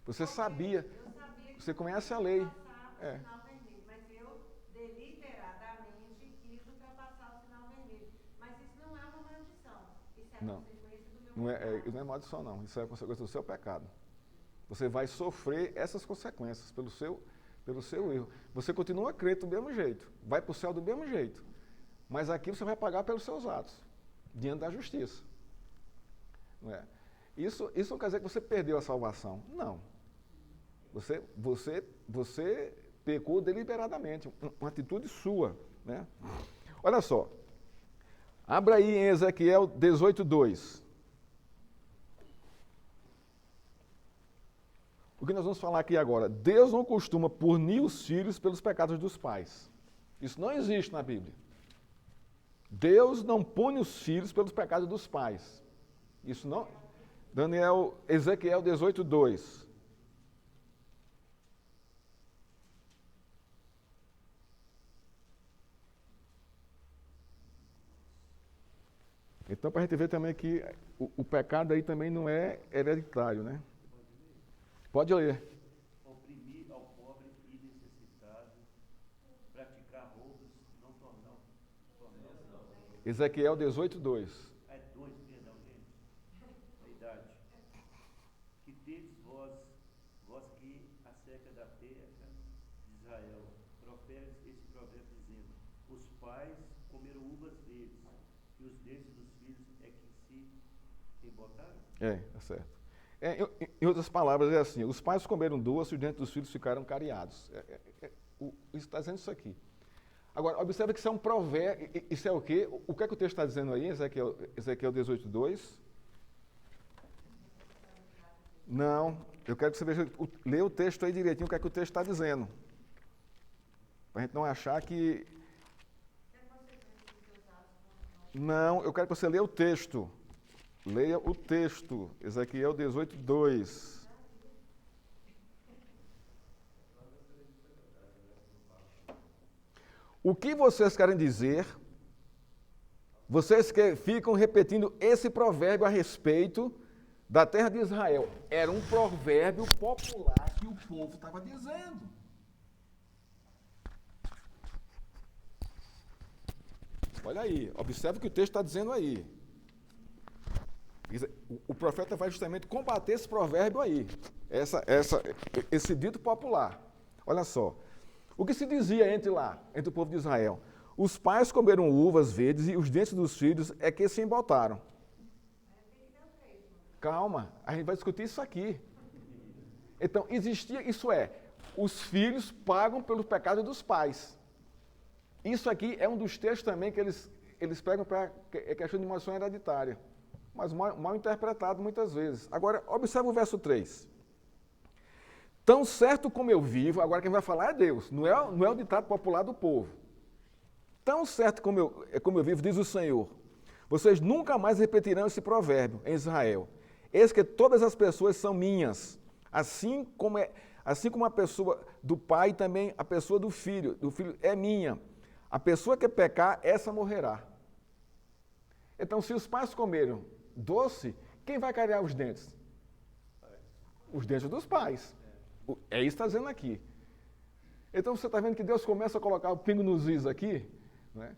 Você Porque sabia. eu sabia que Você eu conhece a não lei. ia passar o É. sinal vermelho, mas eu deliberadamente quis ultrapassar o sinal vermelho. Mas isso não é uma maldição. Isso é a Não. consequência do meu Não pecado. não é maldição, não. Isso é a consequência do seu pecado. Você vai sofrer essas consequências pelo seu erro. Você continua crente do mesmo jeito. Vai para o céu do mesmo jeito. Mas aqui você vai pagar pelos seus atos. Diante da justiça. Não é? Isso não quer dizer que você perdeu a salvação. Não. Você pecou deliberadamente. Uma atitude sua. Né? Olha só. Abra aí em Ezequiel 18:2. O que nós vamos falar aqui agora? Deus não costuma punir os filhos pelos pecados dos pais. Isso não existe na Bíblia. Deus não pune os filhos pelos pecados dos pais. Isso não... Ezequiel 18:2. Então, para a gente ver também que o pecado aí também não é hereditário, né? Pode ler. Oprimir ao pobre e necessitado, praticar roubos, não tornar. Ezequiel 18:2. É 2, perdão, gente. A idade. Que tedes vós que a cerca da terra, proferes esse provérbio dizendo: os pais comeram uvas deles, e os dentes dos filhos é que se embotaram? É certo. Em outras palavras, é assim: os pais comeram duas e os dentes dos filhos ficaram cariados. Isso está dizendo isso aqui. Agora, observa que isso é um provérbio. Isso é o quê? O que é que o texto está dizendo aí, Ezequiel 18:2? Não, eu quero que você veja, lê o texto aí direitinho, o que é que o texto está dizendo. Para a gente não achar que... Não, eu quero que você leia o texto. Leia o texto, Ezequiel 18:2. O que vocês querem dizer? Vocês que ficam repetindo esse provérbio a respeito da terra de Israel. Era um provérbio popular que o povo estava dizendo. Olha aí, observe o que o texto está dizendo aí. O profeta vai justamente combater esse provérbio aí, esse dito popular. Olha só, o que se dizia entre o povo de Israel? Os pais comeram uvas verdes e os dentes dos filhos é que se embotaram. Calma, a gente vai discutir isso aqui. Então, existia, isso é, os filhos pagam pelo pecado dos pais. Isso aqui é um dos textos também que eles pegam para a questão de maldição hereditária, mas mal interpretado muitas vezes. Agora, observa o verso 3. Tão certo como eu vivo, agora quem vai falar é Deus, não é o ditado popular do povo. Tão certo como eu vivo, diz o Senhor, vocês nunca mais repetirão esse provérbio em Israel. Eis que todas as pessoas são minhas, assim como a pessoa do pai, também a pessoa do filho é minha. A pessoa que pecar, essa morrerá. Então, se os pais comeram doce, quem vai cariar os dentes? Os dentes dos pais. É isso que está dizendo aqui. Então, você está vendo que Deus começa a colocar o pingo nos is aqui? Né?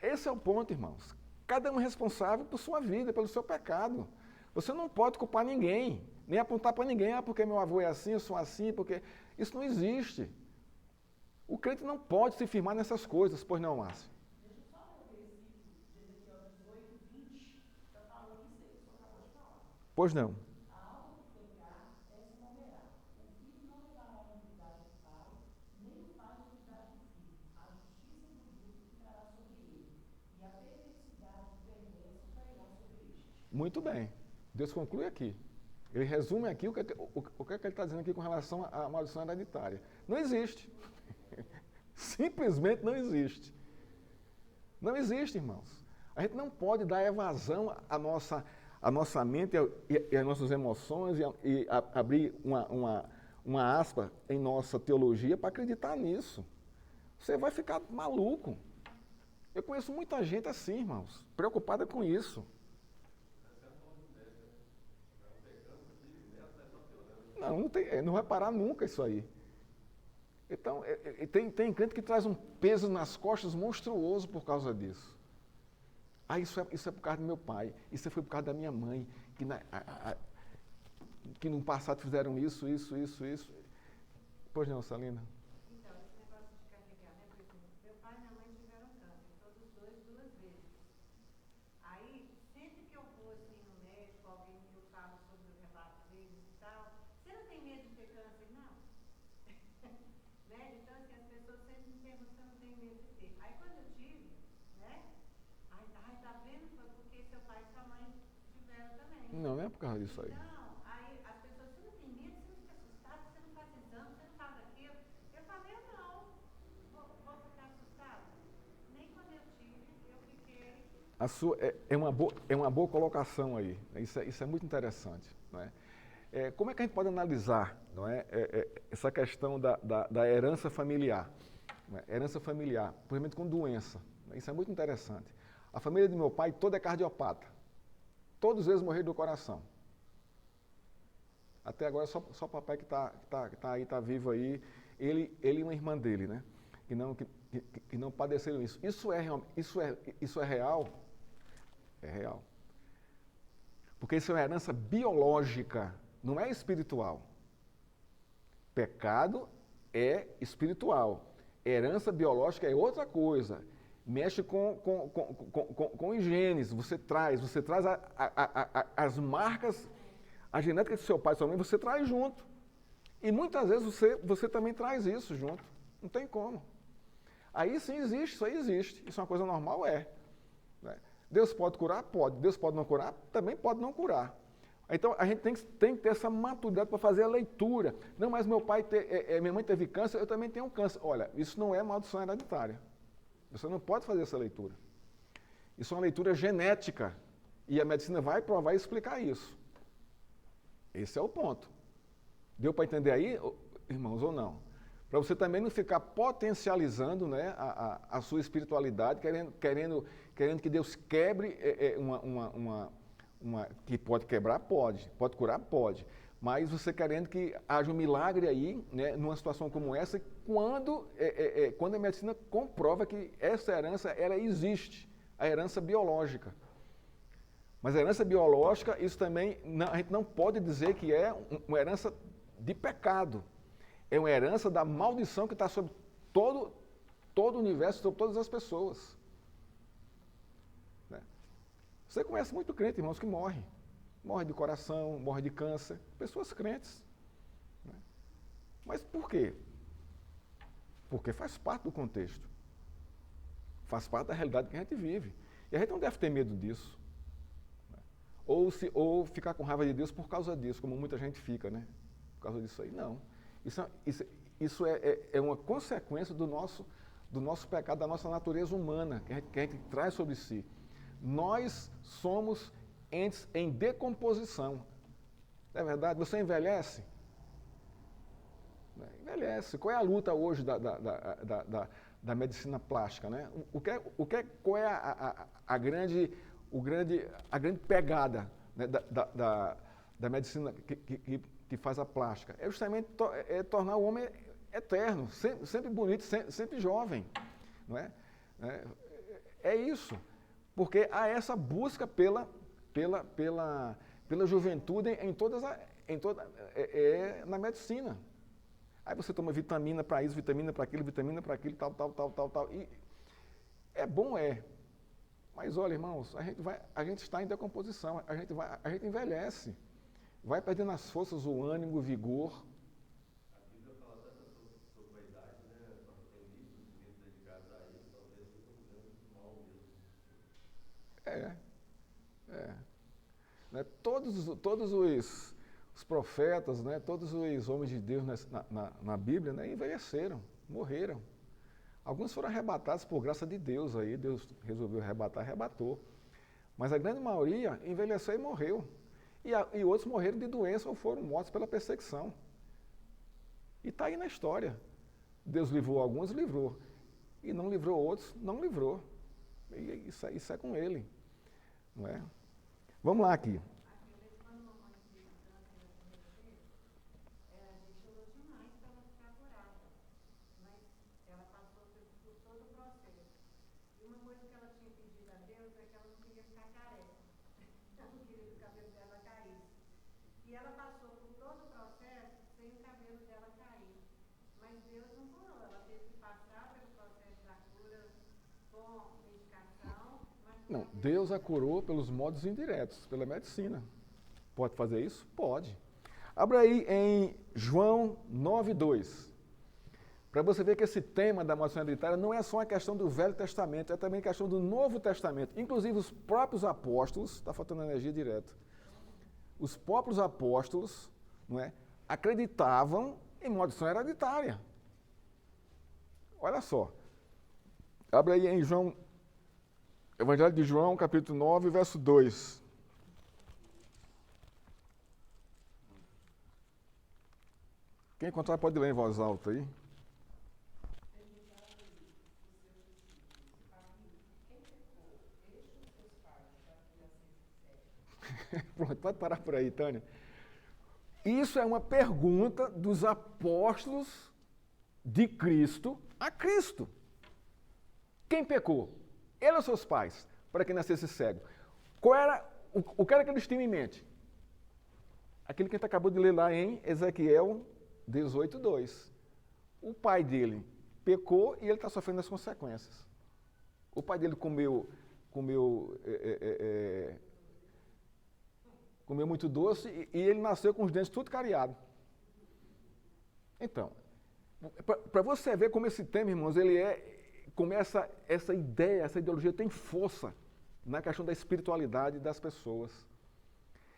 Esse é o ponto, irmãos. Cada um é responsável por sua vida, pelo seu pecado. Você não pode culpar ninguém, nem apontar para ninguém, porque meu avô é assim, eu sou assim, porque... Isso não existe. O crente não pode se firmar nessas coisas, pois não, Márcio? Deixa eu só ler o versículo de Ezequiel 18:20, está falando isso aí que o senhor acabou de falar. Pois não. A alma que pecar, essa morrerá. O filho não levará a iniquidade do pai, nem o pai a iniquidade do filho. A justiça do justo ficará sobre ele, e a perversidade do perverso cairá sobre este. Muito bem. Deus conclui aqui. Ele resume aqui o que é que ele está dizendo aqui com relação à maldição hereditária. Não existe. Simplesmente não existe. Não existe, irmãos. A gente não pode dar evasão à nossa mente e às nossas emoções e abrir uma aspa em nossa teologia para acreditar nisso. Você vai ficar maluco. Eu conheço muita gente assim, irmãos, preocupada com isso. Não vai parar nunca isso aí. Então, tem crente que traz um peso nas costas monstruoso por causa disso. Isso é por causa do meu pai, isso foi por causa da minha mãe, que no passado fizeram isso. Pois não, Salina? Então, esse negócio de carregar, né? Por exemplo, meu pai e minha mãe tiveram câncer, todos os dois 2 vezes. Aí, sempre que eu vou assim no médico, alguém eu falo sobre o relato deles e tal, você não tem medo de ter câncer? Não. Né? Então, assim, as pessoas sempre me perguntam se eu não tenho medo de ter. Aí, quando eu tive, né? Ai, tá vendo? Foi porque seu pai e sua mãe tiveram também. Não é por causa disso aí. Não, aí as pessoas, você não tem medo, você não fica assustado, você não faz exame, você não faz aquilo. Eu falei, eu não, vou ficar assustada. Nem quando eu tive, eu fiquei. A sua, é uma boa colocação aí. Isso é muito interessante. Não é? Como é que a gente pode analisar, não é, essa questão da herança familiar? Não é? Herança familiar, principalmente com doença. Isso é muito interessante. A família do meu pai toda é cardiopata. Todos eles morreram do coração. Até agora só o papai que está vivo aí, ele e uma irmã dele, né? Que não padeceram isso. Isso é real? É real. Porque isso é uma herança biológica, não é espiritual. Pecado é espiritual. Herança biológica é outra coisa. Mexe com genes. Você traz as marcas, a genética do seu pai e sua mãe, você traz junto. E muitas vezes você também traz isso junto. Não tem como. Aí sim existe, isso aí existe. Isso é uma coisa normal? É. Né? Deus pode curar? Pode. Deus pode não curar? Também pode não curar. Então, a gente tem que ter essa maturidade para fazer a leitura. Não, mas minha mãe teve câncer, eu também tenho câncer. Olha, isso não é maldição hereditária. Você não pode fazer essa leitura. Isso é uma leitura genética. E a medicina vai provar e explicar isso. Esse é o ponto. Deu para entender aí, irmãos, ou não? Para você também não ficar potencializando, né, a sua espiritualidade, querendo que Deus quebre que pode quebrar, pode curar, pode. Mas você querendo que haja um milagre aí, né, numa situação como essa, quando a medicina comprova que essa herança, ela existe, a herança biológica. Mas a herança biológica, isso também, a gente não pode dizer que é uma herança de pecado. É uma herança da maldição que está sobre todo o universo, sobre todas as pessoas. Né? Você conhece muito crente, irmãos, que morre. Morre de coração, morre de câncer. Pessoas crentes. Né? Mas por quê? Porque faz parte do contexto. Faz parte da realidade que a gente vive. E a gente não deve ter medo disso. Né? Ou ficar com raiva de Deus por causa disso, como muita gente fica, né? Por causa disso aí. Não. Isso é uma consequência do nosso pecado, da nossa natureza humana, que a gente traz sobre si. Nós somos entes em decomposição. Não é verdade? Você envelhece? Envelhece. Qual é a luta hoje da medicina plástica? Né? Qual é a grande pegada, né, da medicina que faz a plástica? É justamente tornar o homem eterno, sempre bonito, sempre jovem. Não é? É isso. Porque há essa busca pela juventude na medicina. Aí você toma vitamina para isso, vitamina para aquilo, tal. E é bom, Mas olha, irmãos, a gente está em decomposição, a gente envelhece. Vai perdendo as forças, o ânimo, o vigor. A Bíblia fala tanto sobre a idade, né? Tem livros dedicados a isso, talvez eu estou fazendo mal mesmo. Né? Todos os profetas, né? Todos os homens de Deus na Bíblia, né? Envelheceram, morreram. Alguns foram arrebatados por graça de Deus aí, Deus resolveu arrebatou. Mas a grande maioria envelheceu e morreu. E outros morreram de doença ou foram mortos pela perseguição. E está aí na história. Deus livrou alguns, livrou. E não livrou outros, não livrou. E isso é com ele. Não é? Vamos lá aqui. Quando uma mãe teve câncer na primeira vez, a gente chorou demais para ela ficar curada. Mas ela passou por todo o processo. E uma coisa que ela tinha pedido a Deus é que ela não queria ficar careca. Ela não queria que o cabelo dela caísse. E ela passou por todo o processo sem o cabelo dela cair. Mas Deus não curou. Ela teve que passar pelo processo da cura com medicação. Não, Deus a curou pelos modos indiretos, pela medicina. Pode fazer isso? Pode. Abra aí em João 9:2. Para você ver que esse tema da maldição hereditária não é só uma questão do Velho Testamento, é também questão do Novo Testamento. Inclusive os próprios apóstolos, está faltando energia direta, os próprios apóstolos, não é, acreditavam em maldição hereditária. Olha só. Abra aí em Evangelho de João, capítulo 9, verso 2. Quem encontrar pode ler em voz alta aí. Pronto, pode parar por aí, Tânia. Isso é uma pergunta dos apóstolos de Cristo a Cristo. Quem pecou? Ele ou seus pais, para que nascesse cego? O que era que eles tinham em mente? Aquilo que a gente acabou de ler lá em Ezequiel 18:2. O pai dele pecou e ele está sofrendo as consequências. O pai dele comeu muito doce e ele nasceu com os dentes tudo cariado. Então, para você ver como esse tema, irmãos, como essa ideia, essa ideologia tem força na questão da espiritualidade das pessoas.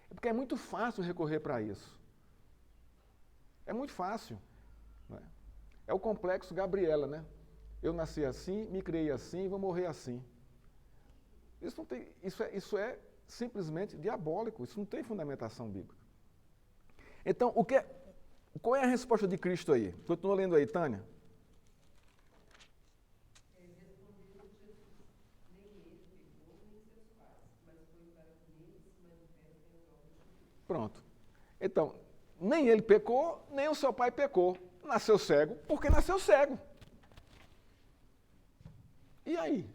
Porque é muito fácil recorrer para isso. É muito fácil. Né? É o complexo Gabriela, né? Eu nasci assim, me criei assim, vou morrer assim. Isso é simplesmente diabólico, isso não tem fundamentação bíblica. Então, qual é a resposta de Cristo aí? Continua lendo aí, Tânia. Ele respondeu Jesus, nem ele pecou, nem seus pais, mas foi para que nele se manifestem as obras de Deus. Pronto. Então, nem ele pecou, nem o seu pai pecou. Nasceu cego, porque nasceu cego. E aí?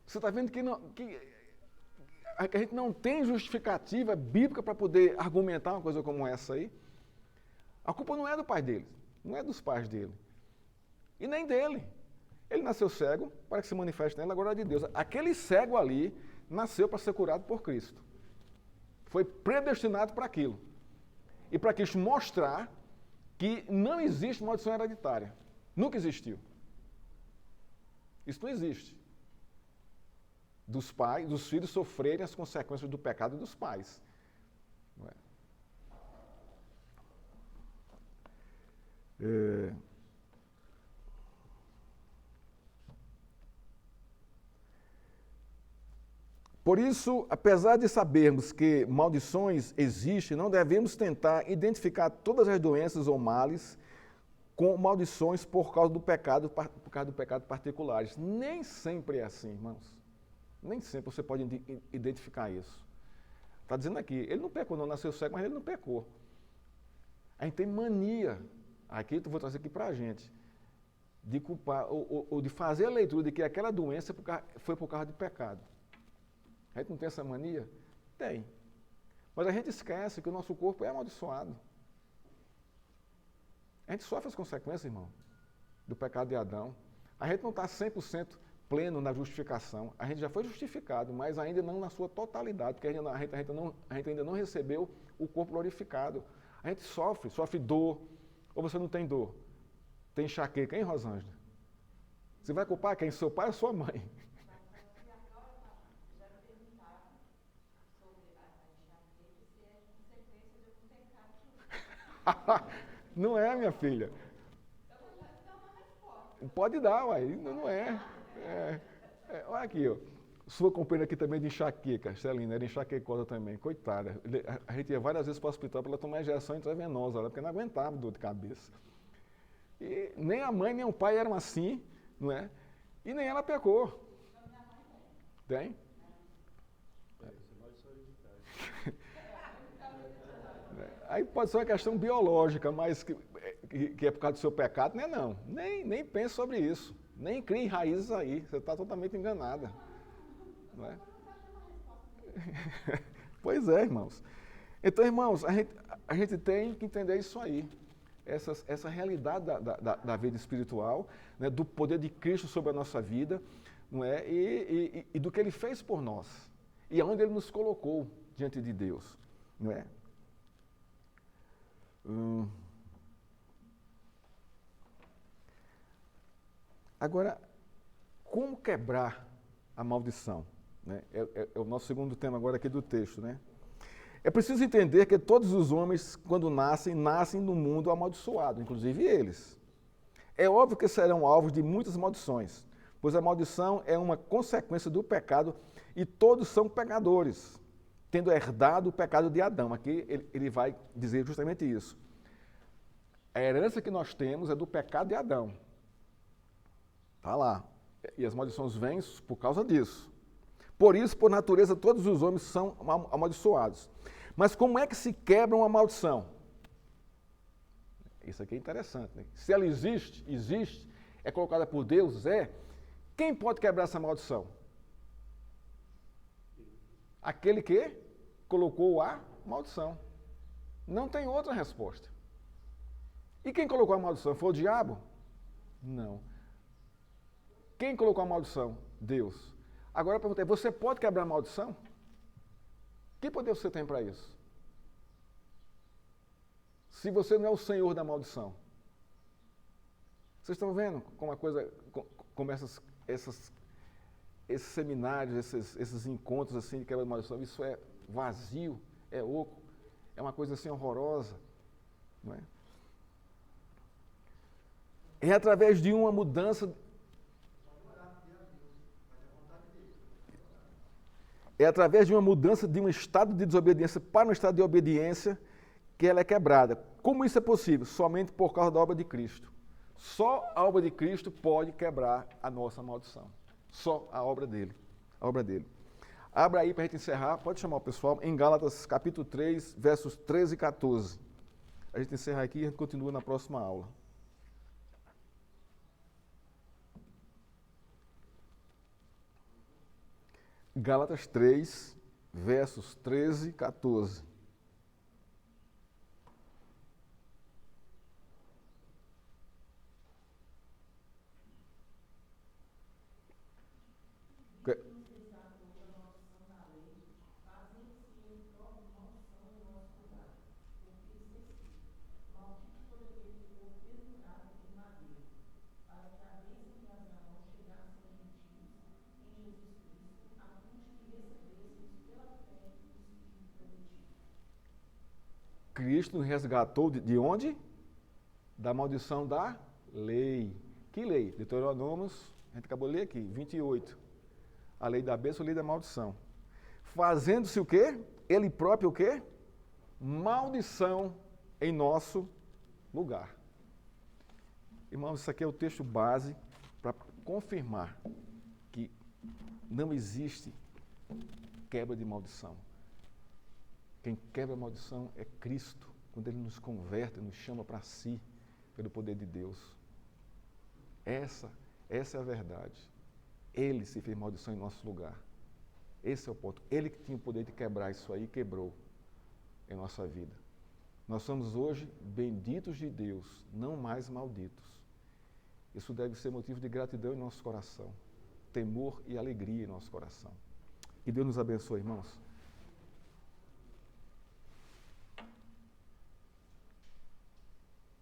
Você está vendo que a gente não tem justificativa bíblica para poder argumentar uma coisa como essa aí? A culpa não é do pai dele, não é dos pais dele. E nem dele. Ele nasceu cego para que se manifeste nele a glória de Deus. Aquele cego ali nasceu para ser curado por Cristo. Foi predestinado para aquilo. E para Cristo mostrar que não existe maldição hereditária. Nunca existiu. Isso não existe. Dos filhos sofrerem as consequências do pecado dos pais. Não é? Por isso, apesar de sabermos que maldições existem, não devemos tentar identificar todas as doenças ou males com maldições por causa do pecado particulares. Nem sempre é assim, irmãos. Nem sempre você pode identificar isso. Está dizendo aqui, ele não pecou, não nasceu cego, mas ele não pecou. A gente tem mania, aqui eu vou trazer aqui para a gente, de culpar, ou de fazer a leitura de que aquela doença foi por causa de pecado. A gente não tem essa mania? Tem. Mas a gente esquece que o nosso corpo é amaldiçoado. A gente sofre as consequências, irmão, do pecado de Adão. A gente não está 100% pleno na justificação. A gente já foi justificado, mas ainda não na sua totalidade, porque a gente ainda não recebeu o corpo glorificado. A gente sofre dor. Ou você não tem dor? Tem enxaqueca, hein, Rosângela? Você vai culpar quem? Seu pai ou sua mãe? Não é, minha filha. Pode dar, uai. Não é. Olha aqui, ó. Sua companheira aqui também de enxaqueca, Celina, era enxaquecosa também, coitada. A gente ia várias vezes para o hospital para ela tomar injeção intravenosa, porque não aguentava dor de cabeça. E nem a mãe nem o pai eram assim, não é? E nem ela pecou. Tem? Aí pode ser uma questão biológica, mas que é por causa do seu pecado, não é não. Nem pense sobre isso. Nem crie raízes aí. Você está totalmente enganada. Não é? Pois é, irmãos. Então, irmãos, a gente tem que entender isso aí. Essa realidade da vida espiritual, né, do poder de Cristo sobre a nossa vida, não é? E do que Ele fez por nós. E aonde Ele nos colocou diante de Deus. Não é? Agora, como quebrar a maldição? Né? É o nosso segundo tema agora aqui do texto. Né? É preciso entender que todos os homens, quando nascem no mundo amaldiçoado, inclusive eles. É óbvio que serão alvos de muitas maldições, pois a maldição é uma consequência do pecado e todos são pecadores, tendo herdado o pecado de Adão. Aqui ele vai dizer justamente isso. A herança que nós temos é do pecado de Adão. Está lá. E as maldições vêm por causa disso. Por isso, por natureza, todos os homens são amaldiçoados. Mas como é que se quebra uma maldição? Isso aqui é interessante. Né? Se ela existe, é colocada por Deus, quem pode quebrar essa maldição? Aquele que colocou a maldição. Não tem outra resposta. E quem colocou a maldição? Foi o diabo? Não. Quem colocou a maldição? Deus. Agora a pergunta é, você pode quebrar a maldição? Que poder você tem para isso? Se você não é o senhor da maldição. Vocês estão vendo como a coisa, como esses seminários, esses encontros assim de quebra de maldição, isso é vazio, é oco, é uma coisa assim horrorosa, não é? É através de uma mudança. É através de uma mudança de um estado de desobediência para um estado de obediência que ela é quebrada. Como isso é possível? Somente por causa da obra de Cristo. Só a obra de Cristo pode quebrar a nossa maldição. Só a obra dele. A obra dele. Abra aí para a gente encerrar, pode chamar o pessoal, em Gálatas capítulo 3, versos 13 e 14. A gente encerra aqui e a gente continua na próxima aula. Gálatas 3, versos 13 e 14. Cristo nos resgatou de onde? Da maldição da lei. Que lei? Deuteronômio, a gente acabou de ler aqui, 28. A lei da bênção, a lei da maldição. Fazendo-se o quê? Ele próprio o quê? Maldição em nosso lugar. Irmãos, isso aqui é o texto base para confirmar que não existe quebra de maldição. Quem quebra a maldição é Cristo, quando Ele nos converte, nos chama para si, pelo poder de Deus. Essa é a verdade. Ele se fez maldição em nosso lugar. Esse é o ponto. Ele que tinha o poder de quebrar isso aí, quebrou em nossa vida. Nós somos hoje benditos de Deus, não mais malditos. Isso deve ser motivo de gratidão em nosso coração, temor e alegria em nosso coração. Que Deus nos abençoe, irmãos.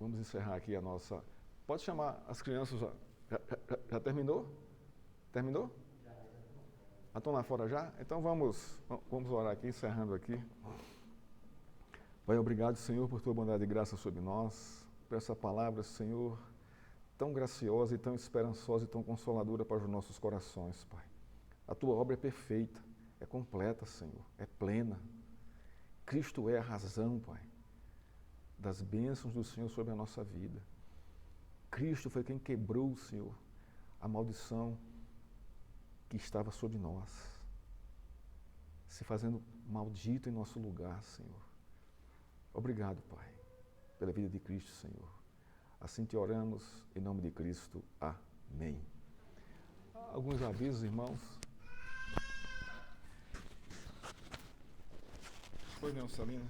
Vamos encerrar aqui a nossa... Pode chamar as crianças, já terminou? Terminou? Já estão lá fora já? Então vamos orar aqui, encerrando aqui. Pai, obrigado, Senhor, por tua bondade e graça sobre nós, por essa palavra, Senhor, tão graciosa e tão esperançosa e tão consoladora para os nossos corações, Pai. A tua obra é perfeita, é completa, Senhor, é plena. Cristo é a razão, Pai, das bênçãos do Senhor sobre a nossa vida. Cristo foi quem quebrou, Senhor, a maldição que estava sobre nós, se fazendo maldito em nosso lugar, Senhor. Obrigado, Pai, pela vida de Cristo, Senhor. Assim te oramos, em nome de Cristo. Amém. Alguns avisos, irmãos. Pois não, Salina?